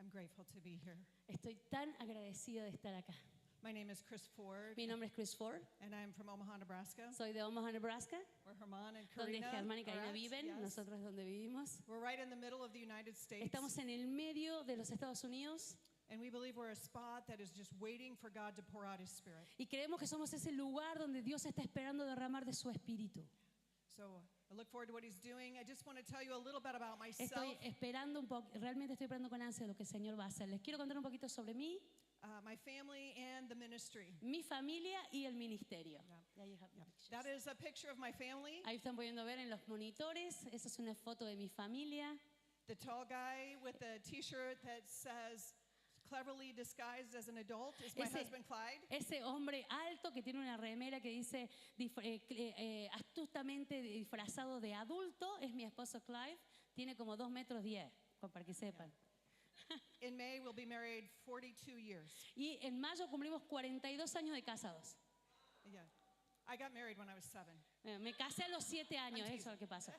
I'm grateful to be here. Estoy tan agradecida de estar acá. My name is Chris Ford, Mi nombre es Chris Ford. and I'm from Omaha, Nebraska, Soy de Omaha, Nebraska, where Herman and donde Karina Germán y are Karina at. viven. Yes. Nosotros es donde vivimos. We're right in the middle of the United States, Estamos en el medio de los Estados Unidos and we believe we're a spot that is just waiting for God to pour out His Spirit. y creemos que somos ese lugar donde Dios está esperando derramar de su espíritu. So I look forward to what He's doing. I just want to tell you a little bit about Estoy myself, esperando un poco, realmente estoy esperando con ansia lo que el Señor va a hacer. Les quiero contar un poquito sobre mí, my family, and the ministry. mi familia y el ministerio. Yeah. There you have the pictures. That is a picture of my family. Ahí están pudiendo ver en los monitores. Esa es una foto de mi familia. The tall guy with the T-shirt that says "cleverly disguised as an adult" is my husband Clyde. Ese hombre alto que tiene una remera que dice astutamente disfrazado de adulto es mi esposo Clive. Tiene como 2 metros 10, para que sepan. In May, we'll be married 42 years. Y en mayo cumplimos 42 años de casados. Yeah. I got married when I was 7. Me casé a los 7 años, eso es lo que pasa.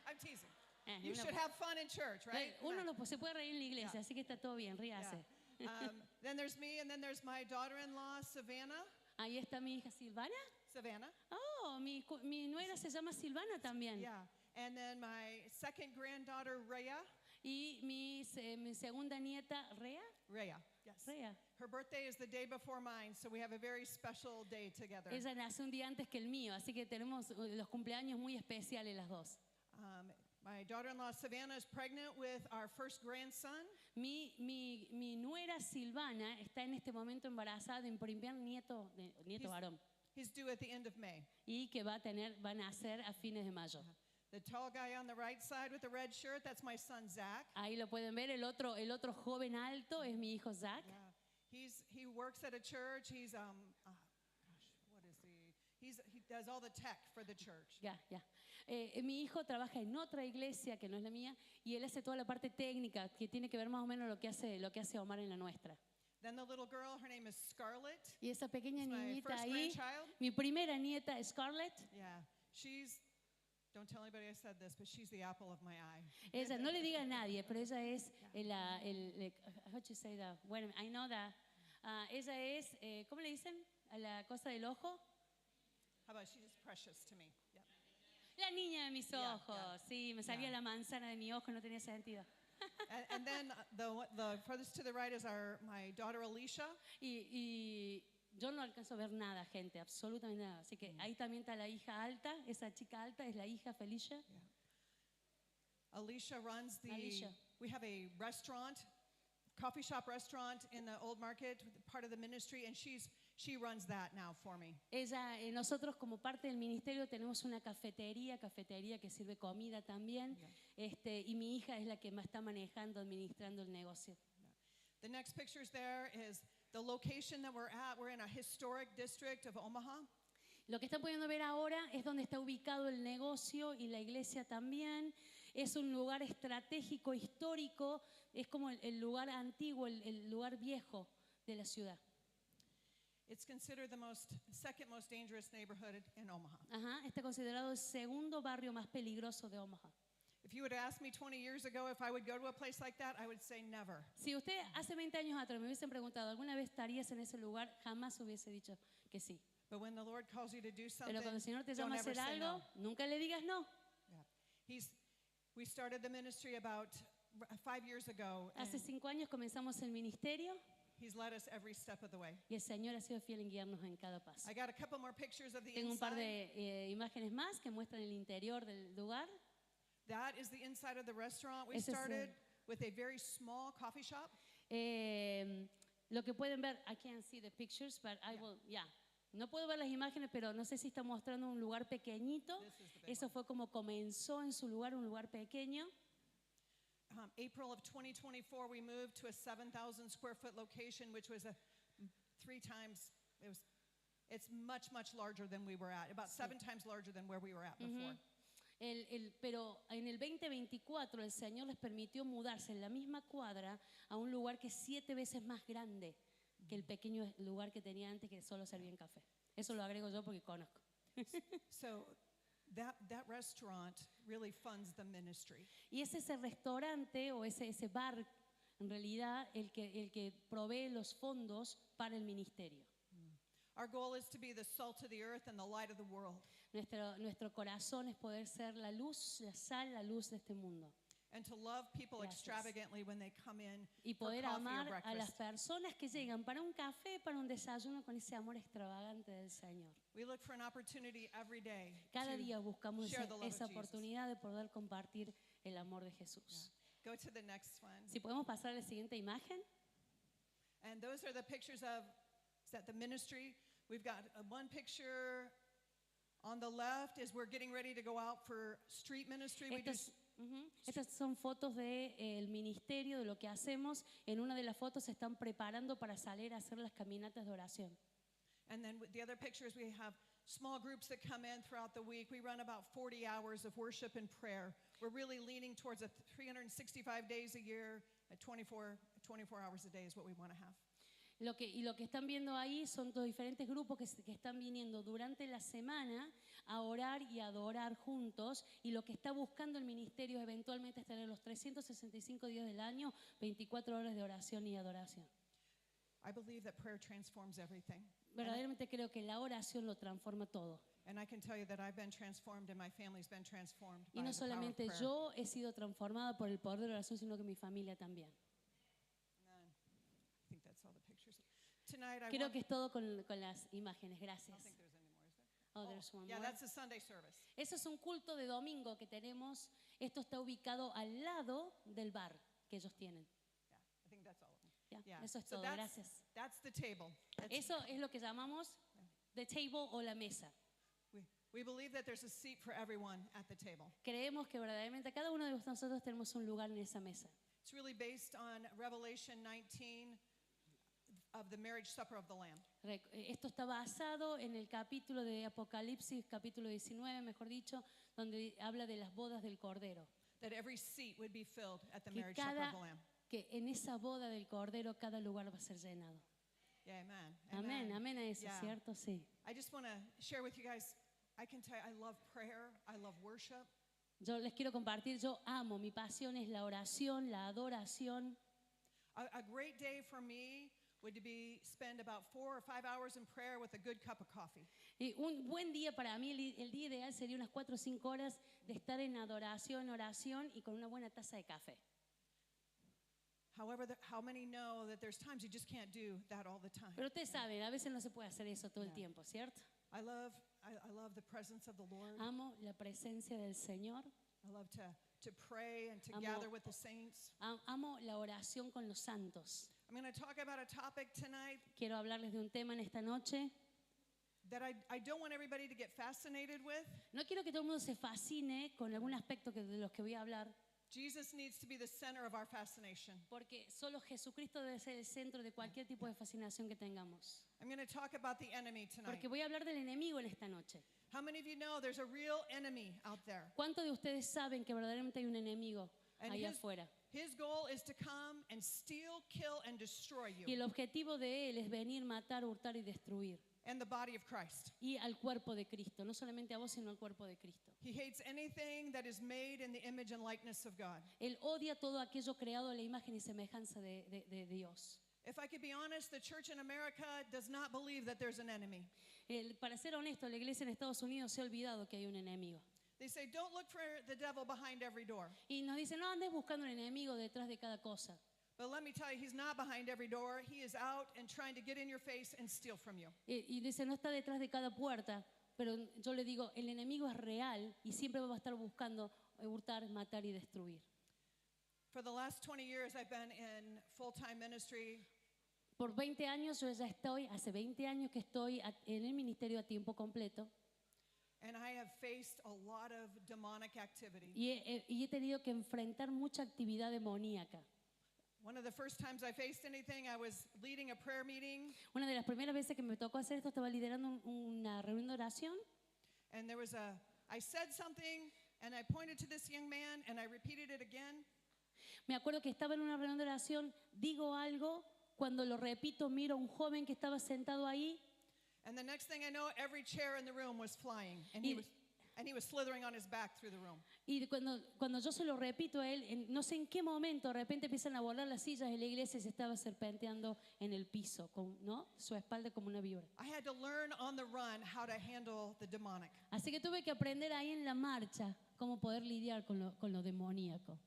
I'm teasing. Eh, You una- should have fun in church, right? Uno se puede reír en la iglesia, Yeah. así que está todo bien, ríase. Yeah. Then there's me, and then there's my daughter-in-law, Savannah. Ahí está mi hija Silvana. Savannah. Oh, mi nuera se llama Silvana también. Yeah. And then my second granddaughter, Rhea. Y mi segunda nieta, Rea. Rhea. Yes. Rea. Her birthday is the day before mine, so we have a very special day together. Ella nació un día antes que el mío, así que tenemos los cumpleaños muy especiales las dos. My daughter-in-law, Savannah, is pregnant with our first grandson. Mi nuera Silvana está en este momento embarazada de un primer nieto varón He's due at the end of May. y que va a nacer a fines de mayo. The tall guy on the right side with the red shirt, that's my son, Zach. Ahí lo pueden ver, el otro joven alto es mi hijo Zach. Yeah. He works at a church. He's, what is he? He does all the tech for the church. Ya. Mi hijo trabaja en otra iglesia que no es la mía y él hace toda la parte técnica que tiene que ver más o menos lo que hace Omar en la nuestra. Then the little girl, her name is Scarlett. Y esa pequeña It's my niñita first ahí, grandchild. mi primera nieta Scarlett. Yeah, don't tell anybody I said this, but she's the apple of my eye. Ella, no le diga a nadie, pero ella es how do you say that? Bueno, I know that. Ella es, ¿cómo le dicen? A la cosa del ojo. How about she's just precious to me? Yeah. La niña de mis Yeah, ojos. yeah. Sí, me salía la manzana de mi ojo, no tenía sentido. And then the furthest to the right is my daughter Alicia. Y yo no alcanzo a ver nada, gente, absolutamente nada. Así que ahí también está la hija alta, esa chica alta es la hija Felicia. Yeah. Alicia runs Alicia. We have a coffee shop restaurant in the Old Market, part of the ministry, and she runs that now for me. Ella, nosotros como parte del ministerio tenemos una cafetería que sirve comida también. Y mi hija es la que me está manejando, administrando el negocio. The next pictures there is the location that we're at. We're in a historic district of Omaha. Lo que están pudiendo ver ahora es donde está ubicado el negocio y la iglesia también. Es un lugar estratégico, histórico, es como el lugar antiguo, el lugar viejo de la ciudad. It's considered the second most dangerous neighborhood in Omaha. Ajá, está considerado el segundo barrio más peligroso de Omaha. If you would have asked me 20 years ago if I would go to a place like that, I would say never. Si usted hace 20 años atrás me hubiesen preguntado, ¿alguna vez estarías en ese lugar? Jamás hubiese dicho que sí. But when the Lord calls you to do something, Pero cuando el Señor te don't llama a ever hacer say algo, no. nunca le digas no. Yeah. We started the ministry about 5 years ago, Hace and 5 años comenzamos el ministerio He's led us every step of the way. y el Señor ha sido fiel en guiarnos en cada paso. I got a couple more pictures of the Tengo un par inside. de imágenes más que muestran el interior del lugar. That is the inside of the restaurant. We Ese es started with a very small coffee shop. Lo que pueden ver, I can't see the pictures, but I will, yeah. No puedo ver las imágenes, pero no sé si está mostrando un lugar pequeñito. Eso fue como comenzó en su lugar, un lugar pequeño. April of 2024, we moved to a 7,000 square foot location, which was it's much larger than we were at, about 7 times larger than where we were at before. Pero en el 2024 el Señor les permitió mudarse en la misma cuadra a un lugar que es 7 veces más grande que el pequeño lugar que tenía antes, que solo servían café. Eso lo agrego yo porque conozco. So that restaurant really funds the ministry. Y es ese restaurante o ese bar en realidad el que provee los fondos para el ministerio. Our goal is to be the salt of the earth and the light of the world, Nuestro corazón es poder ser la luz, la sal, la luz de este mundo. and to love people Gracias. extravagantly when they come in Y for poder coffee or amar a las breakfast. personas que llegan para un café, para un desayuno, con ese amor extravagante del Señor. We look for an opportunity every day Cada to día buscamos share the love of esa Jesus. oportunidad de poder compartir el amor de Jesús. Go to the next one. Si podemos pasar a la siguiente imagen. And those are the pictures of is that the ministry. We've got one picture on the left is we're getting ready to go out for street ministry. We do Estas son fotos del ministerio, de lo que hacemos. En una de las fotos se están preparando para salir a hacer las caminatas de oración. And then with the other pictures, we have small groups that come in throughout the week. We run about 40 hours of worship and prayer. We're really leaning towards 365 days a year, at 24 hours a day is what we want to have. Lo que están viendo ahí son los diferentes grupos que están viniendo durante la semana a orar y a adorar juntos, y lo que está buscando el ministerio eventualmente es tener los 365 días del año, 24 horas de oración y adoración. I believe that prayer transforms everything. Verdaderamente creo que la oración lo transforma todo. And I can tell you that I've been transformed and my family's been transformed Y by no the power of solamente prayer. yo he sido transformada por el poder de la oración, sino que mi familia también. Amen. I think that's all the pictures. Tonight I Creo want, que es todo con las imágenes. I Gracias. don't think there's any more, is there? Oh, there's one Yeah, more. that's the Sunday service. Eso es un culto de domingo que tenemos. Esto está ubicado al lado del bar que ellos tienen. Yeah, I think that's all of them. Ya, Yeah. eso es So todo. Gracias. that's the table. Eso es lo que llamamos the table o la mesa. We believe that there's a seat for everyone at the table. Creemos que verdaderamente cada uno de nosotros tenemos un lugar en esa mesa. It's really based on Revelation 19 of the marriage supper of the Lamb. Esto está basado en el capítulo de Apocalipsis, capítulo 19, mejor dicho, donde habla de las bodas del Cordero. That every seat would be filled at the Que marriage supper of the Lamb. que en esa boda del Cordero cada lugar va a ser llenado. Yeah, amen. Amén, amén a eso, Yeah. ¿cierto? Sí. I just want to share with you guys, I can tell you, I love prayer, I love worship. Yo les quiero compartir, yo amo, mi pasión es la oración, la adoración. A great day for me would be spend about 4 or 5 hours in prayer with a good cup of coffee. Y un buen día para mí, el día ideal sería unas 4 o 5 horas de estar en adoración, oración y con una buena taza de café. However, how many know that there's times you just can't do that all the time? Pero ustedes saben, a veces no se puede hacer eso todo el tiempo, ¿cierto? I love the presence of the Lord. Amo la presencia del Señor, I love to pray and to Amo- gather with the saints. amo la oración con los santos. I'm going to talk about a topic tonight Quiero hablarles de un tema en esta noche. that I don't want everybody to get fascinated with. No quiero que todo el mundo se fascine con algún aspecto de los que voy a hablar, Jesus needs to be the center of our fascination. porque solo Jesucristo debe ser el centro de cualquier tipo de fascinación que tengamos. I'm going to talk about the enemy tonight. Porque voy a hablar del enemigo en esta noche. How many of you know there's a real enemy out there? ¿Cuántos de ustedes saben que verdaderamente hay un enemigo And allá afuera? his goal is to come and steal, kill, and destroy Y you el objetivo de él es venir, matar, hurtar y destruir. and the body of Christ. Y al cuerpo de Cristo, no solamente a vos, sino al cuerpo de Cristo. He hates anything that is made in the image and likeness of God. Él odia todo aquello creado a la imagen y semejanza de Dios. If I could be honest, the church in America does not believe that there's an enemy. Para ser honesto, la iglesia en Estados Unidos se ha olvidado que hay un enemigo. They say, don't look for the devil behind every door. Y nos dicen, no andes buscando un enemigo detrás de cada cosa. But let me tell you, he's not behind every door. He is out and trying to get in your face and steal from you. Y dice, no está detrás de cada puerta, pero yo le digo, el enemigo es real y siempre va a estar buscando hurtar, matar y destruir. For the last 20 years, I've been in full-time ministry. Por 20 años yo ya estoy, hace 20 años que estoy en el ministerio a tiempo completo And I have faced a lot of demonic activity. y he tenido que enfrentar mucha actividad demoníaca. One of the first times I faced anything, I was leading a prayer meeting, Una de las primeras veces que me tocó hacer esto, estaba liderando una reunión de oración and I said something, and I pointed to this young man, and I repeated it again. Me acuerdo que estaba en una reunión de oración, digo algo, cuando lo repito miro a un joven que estaba sentado ahí And the next thing I know, every chair in the room was flying. And he y, was, And he was slithering on his back through the room. Y cuando yo se lo repito a él, no sé en qué momento de repente empiezan a volar las sillas de la iglesia y se estaba serpenteando en el piso, ¿no? Su espalda como una víbora. I had to learn on the run how to handle the demonic. Así que tuve que aprender ahí en la marcha cómo poder lidiar con lo demoníaco.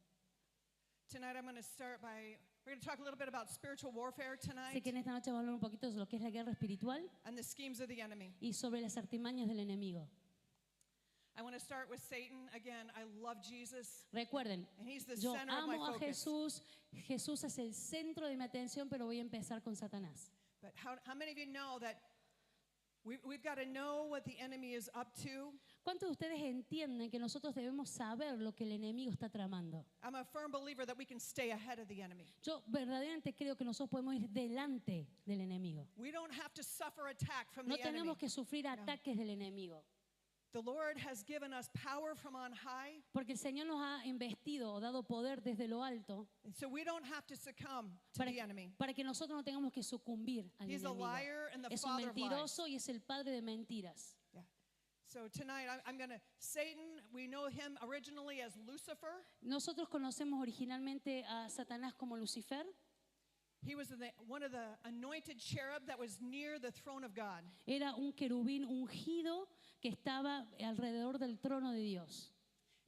Tonight I'm going to start by, we're going to talk a little bit about spiritual warfare Así tonight que en esta noche vamos a hablar un poquito de lo que es la guerra espiritual and the schemes of the enemy. y sobre las artimañas del enemigo. I want to start with Satan. Again, I love Jesus, Recuerden, and he's the yo center of my amo a focus. Jesús, Jesús es el centro de mi atención, pero voy a empezar con Satanás. But how many of you know that we've got to know what the enemy is up to? ¿Cuántos de ustedes entienden que nosotros debemos saber lo que el enemigo está tramando? I'm a firm believer that we can stay ahead of the enemy. Yo verdaderamente creo que nosotros podemos ir delante del enemigo. We don't have to suffer attack from No the enemy. tenemos que sufrir ataques del enemigo, The Lord has given us power from on high, porque el Señor nos ha investido o dado poder desde lo alto and so we don't have to succumb to para, the enemy. para que nosotros no tengamos que sucumbir al He's a enemigo. liar and the Es un father of lies. mentiroso y es el padre de mentiras. Yeah. So tonight I'm going to, Satan, we know him originally as Lucifer. Nosotros conocemos originalmente a Satanás como Lucifer. He was one of the anointed cherub that was near the throne of God. Era un querubín ungido que estaba alrededor del trono de Dios.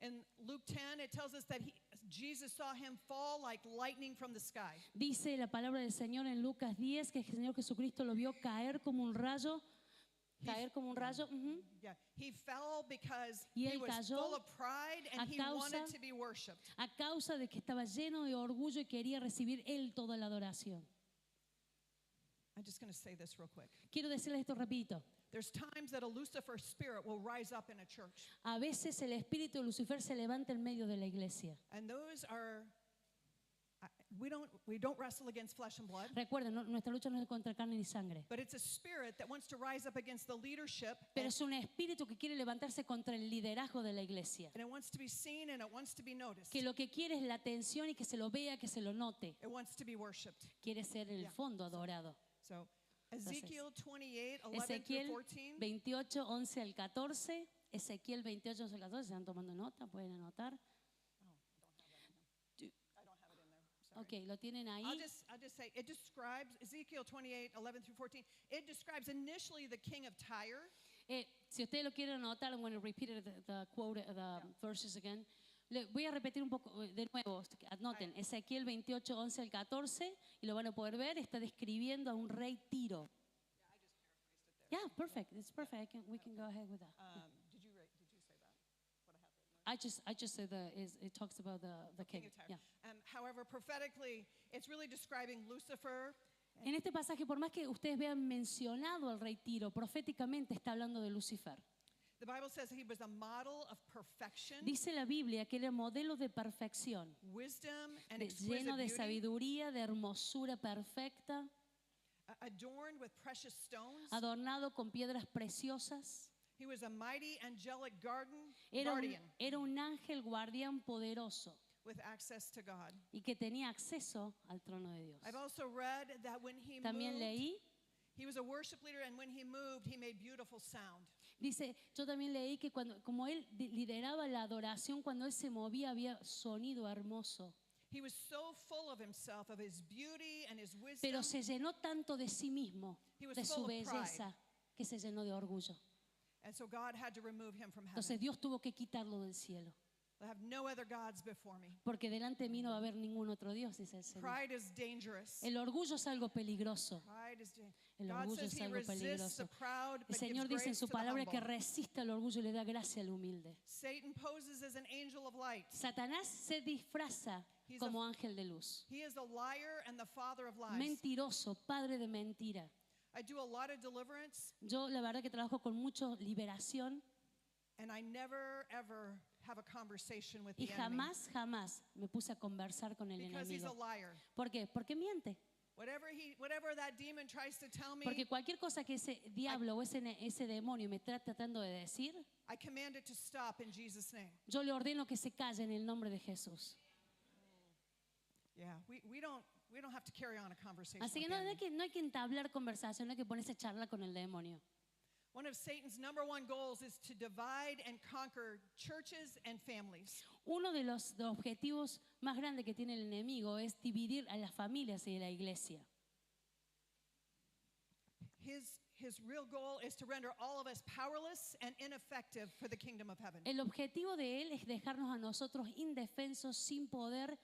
In Luke 10, it tells us that Jesus saw him fall like lightning from the sky. Dice la palabra del Señor en Lucas 10 que el Señor Jesucristo lo vio caer como un rayo. Caer como un rayo. Ujú. Yeah, he fell because Y he él was cayó full of pride and a he causa- wanted to be worshipped. A causa de que estaba lleno de orgullo y quería recibir él toda la adoración. I'm just going to say this real quick. Quiero decirles esto rapidito. There's times that a Lucifer spirit will rise up in a church, A veces el espíritu de Lucifer se levanta en medio de la iglesia. and those are we don't wrestle against flesh and blood, Recuerden, nuestra lucha no es contra carne ni sangre, but it's a spirit that wants to rise up against the leadership, pero es un espíritu que quiere levantarse contra el liderazgo de la iglesia, and it wants to be seen and it wants to be noticed. que lo que quiere es la atención y que se lo vea, que se lo note. It wants to be worshipped. Quiere ser en el Yeah. fondo adorado. So Ezekiel 28, 11 Ezequiel through 14. 28, 11 al 14. Ezequiel 28, 11 al 14. ¿Se están tomando nota? ¿Pueden anotar? I don't have it in there. Sorry. Ok, lo tienen ahí. I'll just say it describes Ezekiel 28, 11 through 14. It describes initially the king of Tyre. Si ustedes lo quieren anotar, I'm going to repeat it, the quote, the verses again. Le voy a repetir un poco de nuevo. Anoten, Ezequiel 28, 11 al 14, y lo van a poder ver. Está describiendo a un rey Tiro. Yeah, perfect. It's perfect. We can go ahead with that. Did you say that? What I have written. I just said it talks about the king. King of Tyre. Yeah. However, prophetically, it's really describing Lucifer. En este pasaje, por más que ustedes vean mencionado al rey Tiro, proféticamente está hablando de Lucifer. The Bible says he was a model of perfection, Dice la Biblia que era modelo de perfección, wisdom, and exquisite lleno de beauty, sabiduría, de hermosura perfecta, adorned with precious stones. adornado con piedras preciosas. He was a mighty angelic guardian Era un ángel guardián poderoso with access to God. y que tenía acceso al trono de Dios. I've also read that when he También moved, leí, he was a worship leader, and when he moved, he made beautiful sound. dice, yo también leí que como él lideraba la adoración, cuando él se movía había sonido hermoso. He was so full of himself, of his beauty and his wisdom. Pero se llenó tanto de sí mismo, He was de su full of belleza, que se llenó de orgullo. And so God had to remove him from heaven. Entonces Dios tuvo que quitarlo del cielo. I have no other gods before me. Porque delante de mí no va a haber ningún otro Dios, dice el Señor. Pride is dangerous. El orgullo es algo peligroso. Pride is El God orgullo says es he algo resists peligroso. the proud, El but Señor gives dice en grace su to the palabra que humble. resiste al orgullo y le da gracia al humilde. Satan poses as an angel of light. Satanás se disfraza He's como ángel de luz. He is a liar and the father of lies. Mentiroso, padre de mentira. I do a lot of deliverance, Yo la verdad que trabajo con mucha liberación and I never ever have a conversation with y the enemy jamás me puse a conversar con el because he's a enemigo. liar. ¿Por qué? Porque miente. Whatever that demon tries to tell me, Porque cualquier cosa que ese diablo o ese demonio me está tratando de decir, I command it to stop in Jesus' name. yo le ordeno que se calle en el nombre de Jesús. Yeah, we don't have to carry on a conversation Así with que the enemy. no hay que entablar conversación, no hay que ponerse a charla con el demonio. One of Satan's number one goals is to divide and conquer churches and families. Uno de los objetivos más grandes que tiene el enemigo es dividir a las familias y a la iglesia. His real goal is to render all of us powerless and ineffective for the kingdom of heaven. El objetivo de él es dejarnos a nosotros indefensos, sin poder,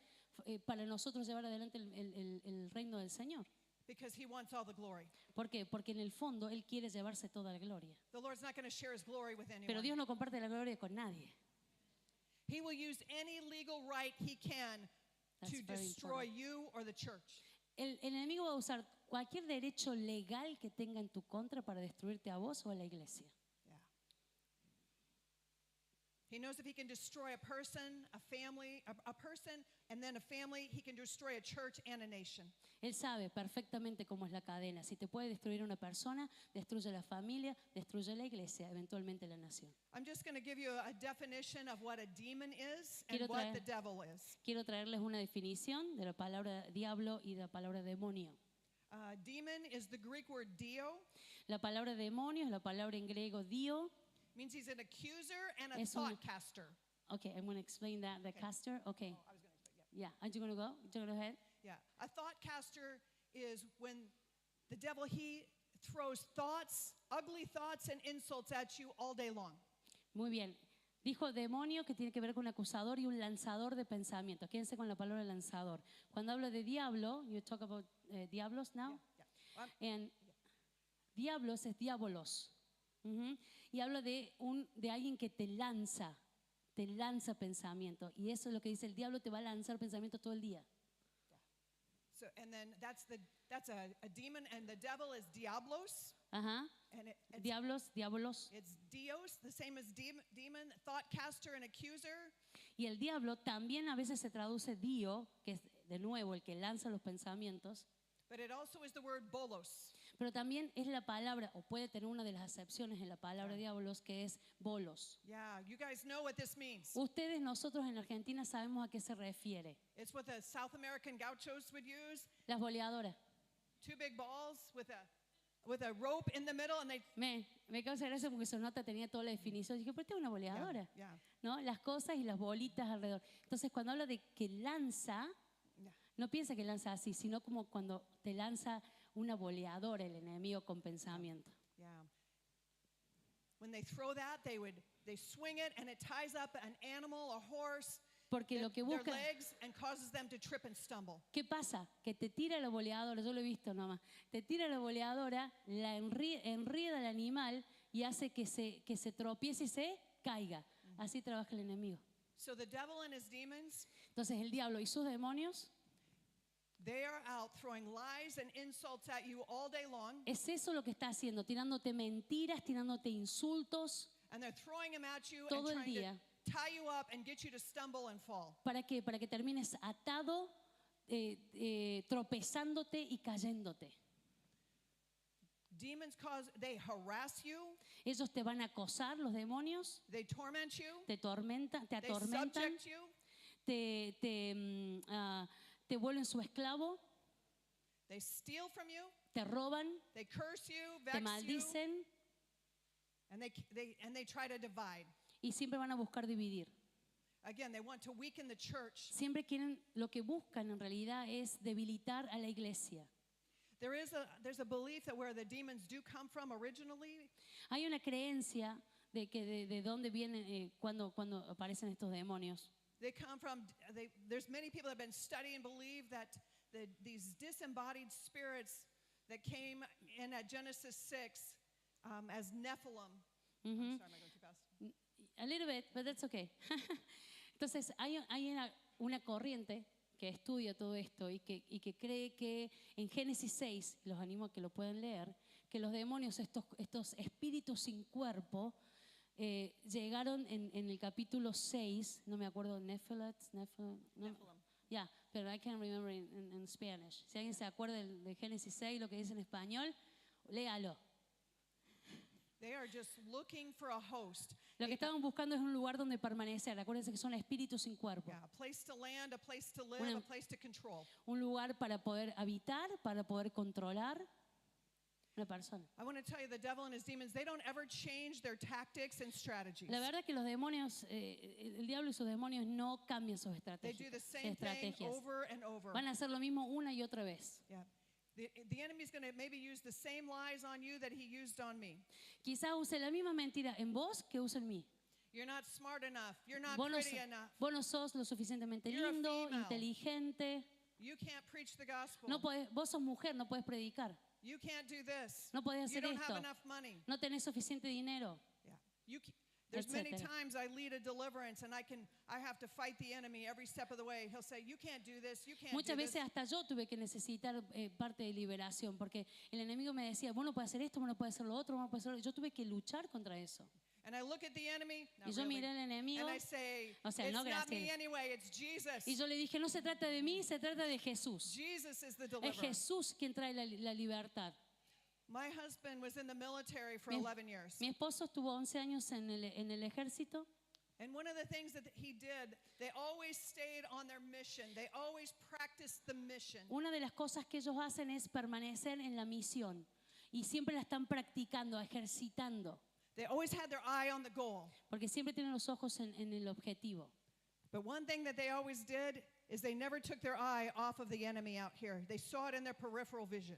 para nosotros llevar adelante el reino del Señor. Because he wants all the glory. ¿Por qué? Porque en el fondo él quiere llevarse toda la gloria. The Lord's not going to share his glory with Pero anyone. Dios no comparte la gloria con nadie. He will use any legal right he can That's to very destroy important. you or the church. El enemigo va a usar cualquier derecho legal que tenga en tu contra para destruirte a vos o a la iglesia. Yeah. He knows if he can destroy a person, a family, a person, and then a family, he can destroy a church and a nation. Él sabe perfectamente cómo es la cadena. Si te puede destruir una persona, destruye la familia, destruye la iglesia, eventualmente la nación. I'm just going to give you a definition of what a demon is and Quiero what traer- the devil is. Quiero traerles una definición de la palabra diablo y de la palabra demonio. Demon is the Greek word dio. La palabra demonio es la palabra en griego dio. Means he's an accuser and a Es un- thought caster. Okay, I'm going to explain that. The caster. Okay. Oh, I was going to explain, yeah. Yeah. Are you going to go? You go ahead. Yeah. A thought caster is when the devil, he throws thoughts, ugly thoughts and insults at you all day long. Muy bien. Dijo demonio, que tiene que ver con un acusador y un lanzador de pensamientos. Quédense con la palabra lanzador. Cuando hablo de diablo, you talk about diablos now. Yeah. And diablos es diabolos. Ujú. Y hablo de alguien que te lanza pensamiento. Y eso es lo que dice el diablo, te va a lanzar pensamiento todo el día. So, and then that's a demon, and the devil is diablos, Ajá. and Diablos. it's dios, the same as demon, thought caster and accuser. Y el diablo también a veces se traduce dio, que es de nuevo el que lanza los pensamientos, But it also is the word bolos. pero también es la palabra, o puede tener una de las acepciones en la palabra diablos, que es bolos. Yeah, you guys know what this means. Ustedes, nosotros en Argentina sabemos a qué se refiere. It's what the South American gauchos would use. Las boleadoras. Two big balls with a rope in the middle, and they. Me causa gracia porque su nota tenía toda la definición. Dije, pero esta es una boleadora. Yeah. ¿No? Las cosas y las bolitas alrededor. Entonces, cuando habla de que lanza, Yeah. no piensa que lanza así, sino como cuando te lanza una boleadora el enemigo con pensamiento. Yeah. When they throw that, they swing it, and it ties up an animal, a horse, Porque lo que their busca, legs, and causes them to trip and stumble. ¿qué pasa? Que te tira la boleadora, yo lo he visto nomás, te tira la boleadora, la enrieda al animal y hace que se tropiece y se caiga. Así trabaja el enemigo. So the devil and his demons, Entonces el diablo y sus demonios, they are out throwing lies and insults at you all day long, es eso lo que está haciendo, tirándote mentiras, tirándote insultos. and they're throwing them at you and Todo el trying to día. tie you up and get you to stumble and fall. ¿Para qué? Para que termines atado, tropezándote y cayéndote. Demons they harass you, Ellos te van a acosar, los demonios, they torment you, te they atormentan, subject you, te vuelven su esclavo, they steal from you, te roban, they curse you, te vex you, maldicen and they try to divide. y siempre van a buscar dividir. Again, they want to weaken the church. Siempre quieren, lo que buscan en realidad es debilitar a la iglesia. There's a belief that where the demons do come from originally, Hay una creencia de que de dónde vienen cuando aparecen estos demonios. they come from. There's many people that have been studying and believe that these disembodied spirits that came in at Genesis 6 as Nephilim. Ujú. Sorry, am I going too fast? A little bit, but that's okay. Entonces, hay una corriente que estudia todo esto y que cree que en Génesis 6, los animo a que lo puedan leer, que los demonios, estos espíritus sin cuerpo, llegaron en el capítulo 6, no me acuerdo, Nephilim. Yeah, pero I can't remember in Spanish. Si alguien se acuerda de Génesis 6, lo que dice en español, léalo. They are just looking for a host. Lo que estaban buscando es un lugar donde permanecer. Acuérdense que son espíritus sin cuerpo. Yeah, a place to land, a place to live, Una- a place to control. Un lugar para poder habitar, para poder controlar. una persona. I want to tell you, the devil and his demons, they don't ever change their tactics and strategies. La verdad que los demonios, el diablo y sus demonios no cambian sus They do the same thing estrategias. over and over. Van a hacer lo mismo una y otra vez. Yeah. The enemy's going to maybe use the same lies on you that he used on me. Quizás use la misma mentira en vos que usa en mí. You're not smart enough. You're not Vos no, pretty enough. vos no sos lo suficientemente You're a lindo, female. inteligente. You can't preach the gospel. No podés, vos sos mujer, no podés predicar. You can't do this. No podés You hacer don't esto. have enough money. No tenés suficiente dinero. Yeah. There's many Etcétera. times I lead a deliverance and I have to fight the enemy every step of the way. He'll say, you can't do this, you can't Muchas do this. veces hasta yo tuve que necesitar parte de liberación porque el enemigo me decía, vos no puedes hacer esto, vos no puedes hacer lo otro, vos no puedes hacer lo otro. Yo tuve que luchar contra eso. And I look at the enemy, Y yo miré al enemigo, and I say, o sea, it's no, not me gracias. anyway, it's Jesus. Y yo le dije, no se trata de mí, se trata de Jesús. Jesus is the Es deliverer. Jesús quien trae la libertad. My husband was in the military for Mi- 11 years. Mi esposo estuvo 11 años en el ejército. And one of the things that he did, they always stayed on their mission. They always practiced the mission. Una de las cosas que ellos hacen es permanecer en la misión y siempre la están practicando, ejercitando, They always had their eye on the goal. porque siempre tienen los ojos en el objetivo. But one thing that they always did is they never took their eye off of the enemy out here. They saw it in their peripheral vision.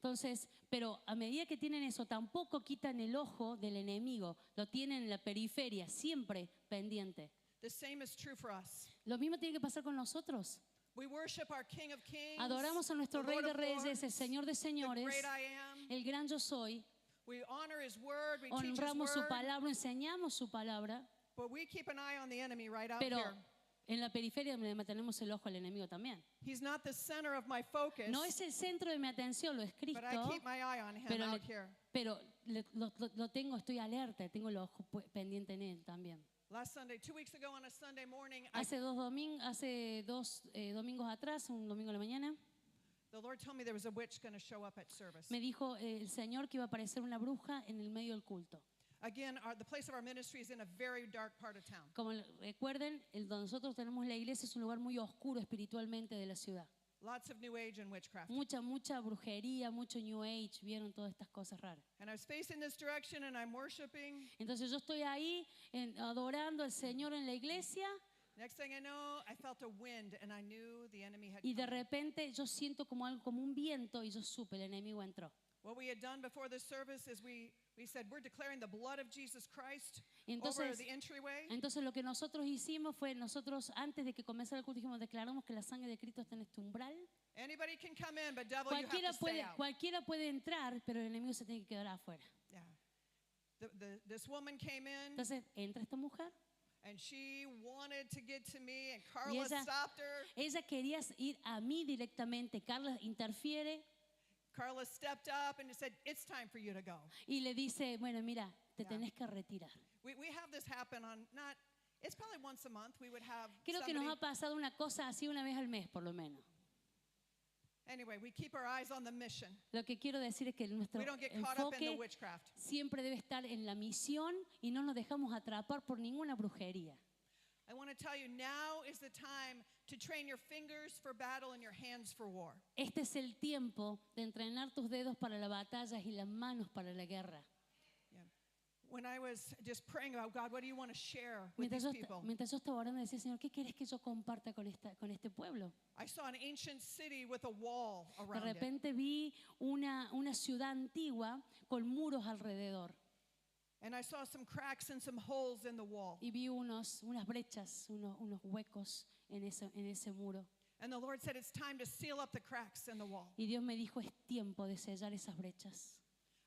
Entonces, pero a medida que tienen eso, tampoco quitan el ojo del enemigo, lo tienen en la periferia, siempre pendiente. The same is true for us. Lo mismo tiene que pasar con nosotros. We worship our King of Kings, Adoramos a nuestro the Rey Lord de of Reyes, el Lords, Señor de the Señores, great I am. el gran yo soy. We honor His word, we teach His Honramos su word, palabra, enseñamos su palabra, but we keep an eye on the enemy right out pero here. en la periferia le mantenemos el ojo al enemigo también. He's not the center of my focus, No es el centro de mi atención, lo es but I Cristo, keep my eye on Him pero, out here. pero lo tengo, estoy alerta, tengo el ojo pendiente en él también. Last Sunday, 2 weeks ago on a Sunday morning, Hace dos domingos atrás, un domingo a la mañana, the Lord told me there was a witch going to show up at service. me dijo el Señor que iba a aparecer una bruja en el medio del culto. Again, the place of our ministry is in a very dark part of town. Como recuerden, donde nosotros tenemos la iglesia es un lugar muy oscuro espiritualmente de la ciudad. Lots of New Age and witchcraft. Mucha brujería, mucho New Age, vieron todas estas cosas raras. And I was facing this direction and I'm worshiping. Entonces yo estoy ahí adorando al Señor en la iglesia Next thing I know, I felt a wind and I knew the enemy had y de come. repente yo siento como algo, como un viento y yo supe, el enemigo entró. What we had done before the service is we said, we're declaring the blood of Jesus Christ over Entonces, the entryway. entonces lo que nosotros hicimos fue, nosotros antes de que comenzara el culto dijimos, declaramos que la sangre de Cristo está en este umbral. Anybody can come in, but devil, you have to stay out. Cualquiera puede entrar, pero el enemigo se tiene que quedar afuera. Yeah. This woman came in Entonces entra esta mujer and she wanted to get to me and y Carla stopped her. ella quería ir a mí directamente. Carla interfiere Carla stepped up and said, it's time for you to go. y le dice, bueno, mira, te Yeah. tenés que retirar. We have this happen on it's probably once a month we would have Creo que nos somebody. ha pasado una cosa así una vez al mes, por lo menos. Anyway, we keep our eyes on the mission. Lo que quiero decir es que nuestro We don't get caught up in the enfoque witchcraft. siempre debe estar en la misión y no nos dejamos atrapar por ninguna brujería. I want to tell you, now is the time to train your fingers for battle and your hands for war. Este es el tiempo de entrenar tus dedos para la batalla y las manos para la guerra. Yeah. When I was just praying about, God, what do you want to share with these people? Mientras yo estaba orando, decía, Señor, ¿qué quieres que yo comparta con este pueblo? I saw an ancient city with a wall De around it. repente vi una ciudad antigua con muros alrededor And I saw some cracks and some holes in the wall. y vi unas brechas, unos huecos en ese muro. And the Lord said, it's time to seal up the cracks in the wall. Y Dios me dijo, es tiempo de sellar esas brechas.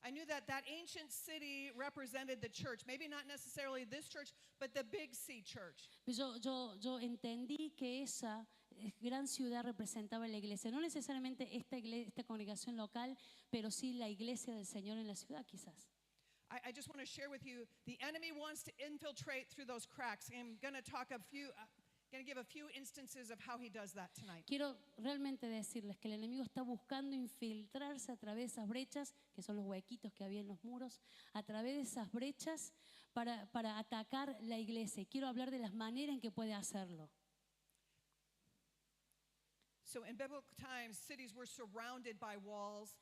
I knew that ancient city represented the church. Maybe not necessarily this church, but the Big C church. Yo entendí que esa gran ciudad representaba la iglesia. No necesariamente esta congregación local, pero sí la iglesia del Señor en la ciudad quizás. I just want to share with you, the enemy wants to infiltrate through those cracks. I'm going to give a few instances of how he does that tonight. Quiero realmente decirles que el enemigo está buscando infiltrarse a través de esas brechas, que son los huequitos que había en los muros, a través de esas brechas para atacar la iglesia. Y quiero hablar de las maneras en que puede hacerlo. So in biblical times, cities were surrounded by walls.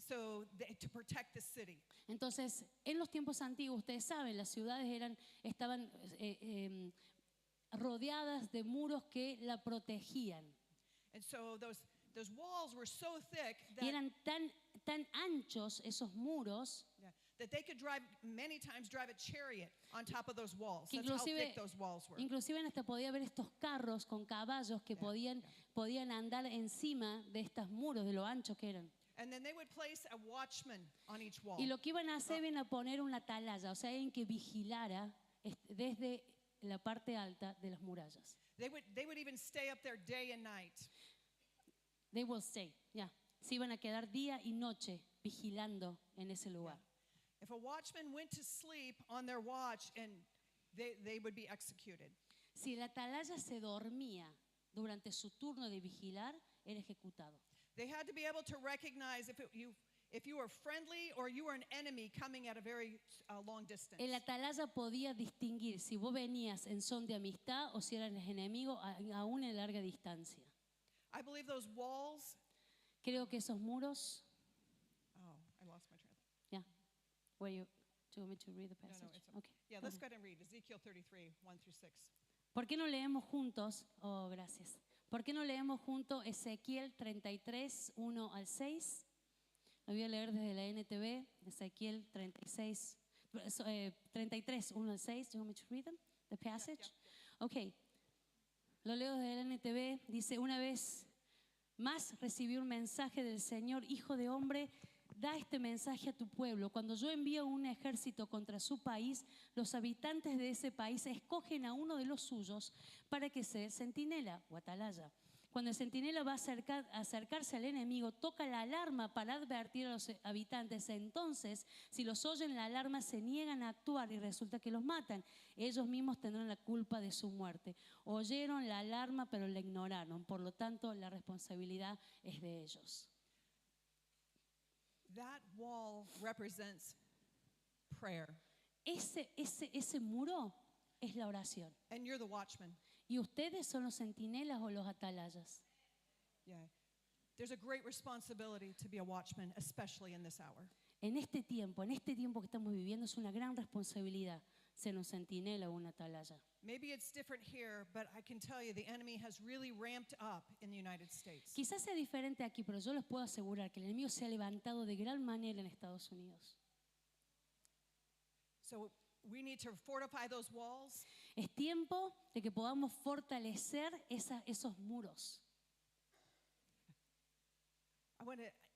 to protect the city. Entonces, en los tiempos antiguos, ustedes saben, las ciudades estaban rodeadas de muros que la protegían. And so those walls were so thick Y that, eran tan anchos esos muros yeah, that they could many times drive a chariot on top of those walls. que That's how thick those walls were. inclusive hasta podía ver estos carros con caballos que podían andar encima de estos muros, de lo anchos que eran. And then they would place a watchman on each wall. Y lo que iban a hacer era poner una atalaya, o sea, alguien que vigilara desde la parte alta de las murallas. They would even stay up there day and night. They will stay, se iban a quedar día y noche vigilando en ese lugar. If a watchman went to sleep on their watch, and they would be executed. Si la atalaya se dormía durante su turno de vigilar, era ejecutado. They had to be able to recognize if you were friendly or you were an enemy coming at a very long distance. El atalaya podía distinguir si vos venías en son de amistad o si eras enemigo aún en larga distancia. I believe those walls. Creo que esos muros. Oh, I lost my train. Yeah. Where you? Do you want me to read the passage? No, it's okay. Yeah, let's go ahead and read Ezekiel 33, 1 through 6. ¿Por qué no leemos juntos? Oh, gracias. ¿Por qué no leemos juntos Ezequiel 33, 1 al 6? Lo voy a leer desde la NTV, Ezequiel 33, 1 al 6. Do you want me to read them? The passage? Yeah. Okay. Lo leo desde la NTV. Dice, una vez más recibí un mensaje del Señor, hijo de hombre, da este mensaje a tu pueblo. Cuando yo envío un ejército contra su país, los habitantes de ese país escogen a uno de los suyos para que sea el centinela o atalaya. Cuando el centinela va a acercarse al enemigo, toca la alarma para advertir a los habitantes. Entonces, si los oyen la alarma, se niegan a actuar y resulta que los matan. Ellos mismos tendrán la culpa de su muerte. Oyeron la alarma, pero la ignoraron. Por lo tanto, la responsabilidad es de ellos. That wall represents prayer. Ese muro es la oración. And you're the watchman. Y ustedes son los centinelas o los atalayas. Yeah. There's a great responsibility to be a watchman, especially in this hour. En este tiempo que estamos viviendo, es una gran responsabilidad ser un centinela o un atalaya. Maybe it's different here, but I can tell you the enemy has really ramped up in the United States. Quizás sea diferente aquí, pero yo les puedo asegurar que el enemigo se ha levantado de gran manera en Estados Unidos. So we need to fortify those walls. Es tiempo de que podamos fortalecer esos muros.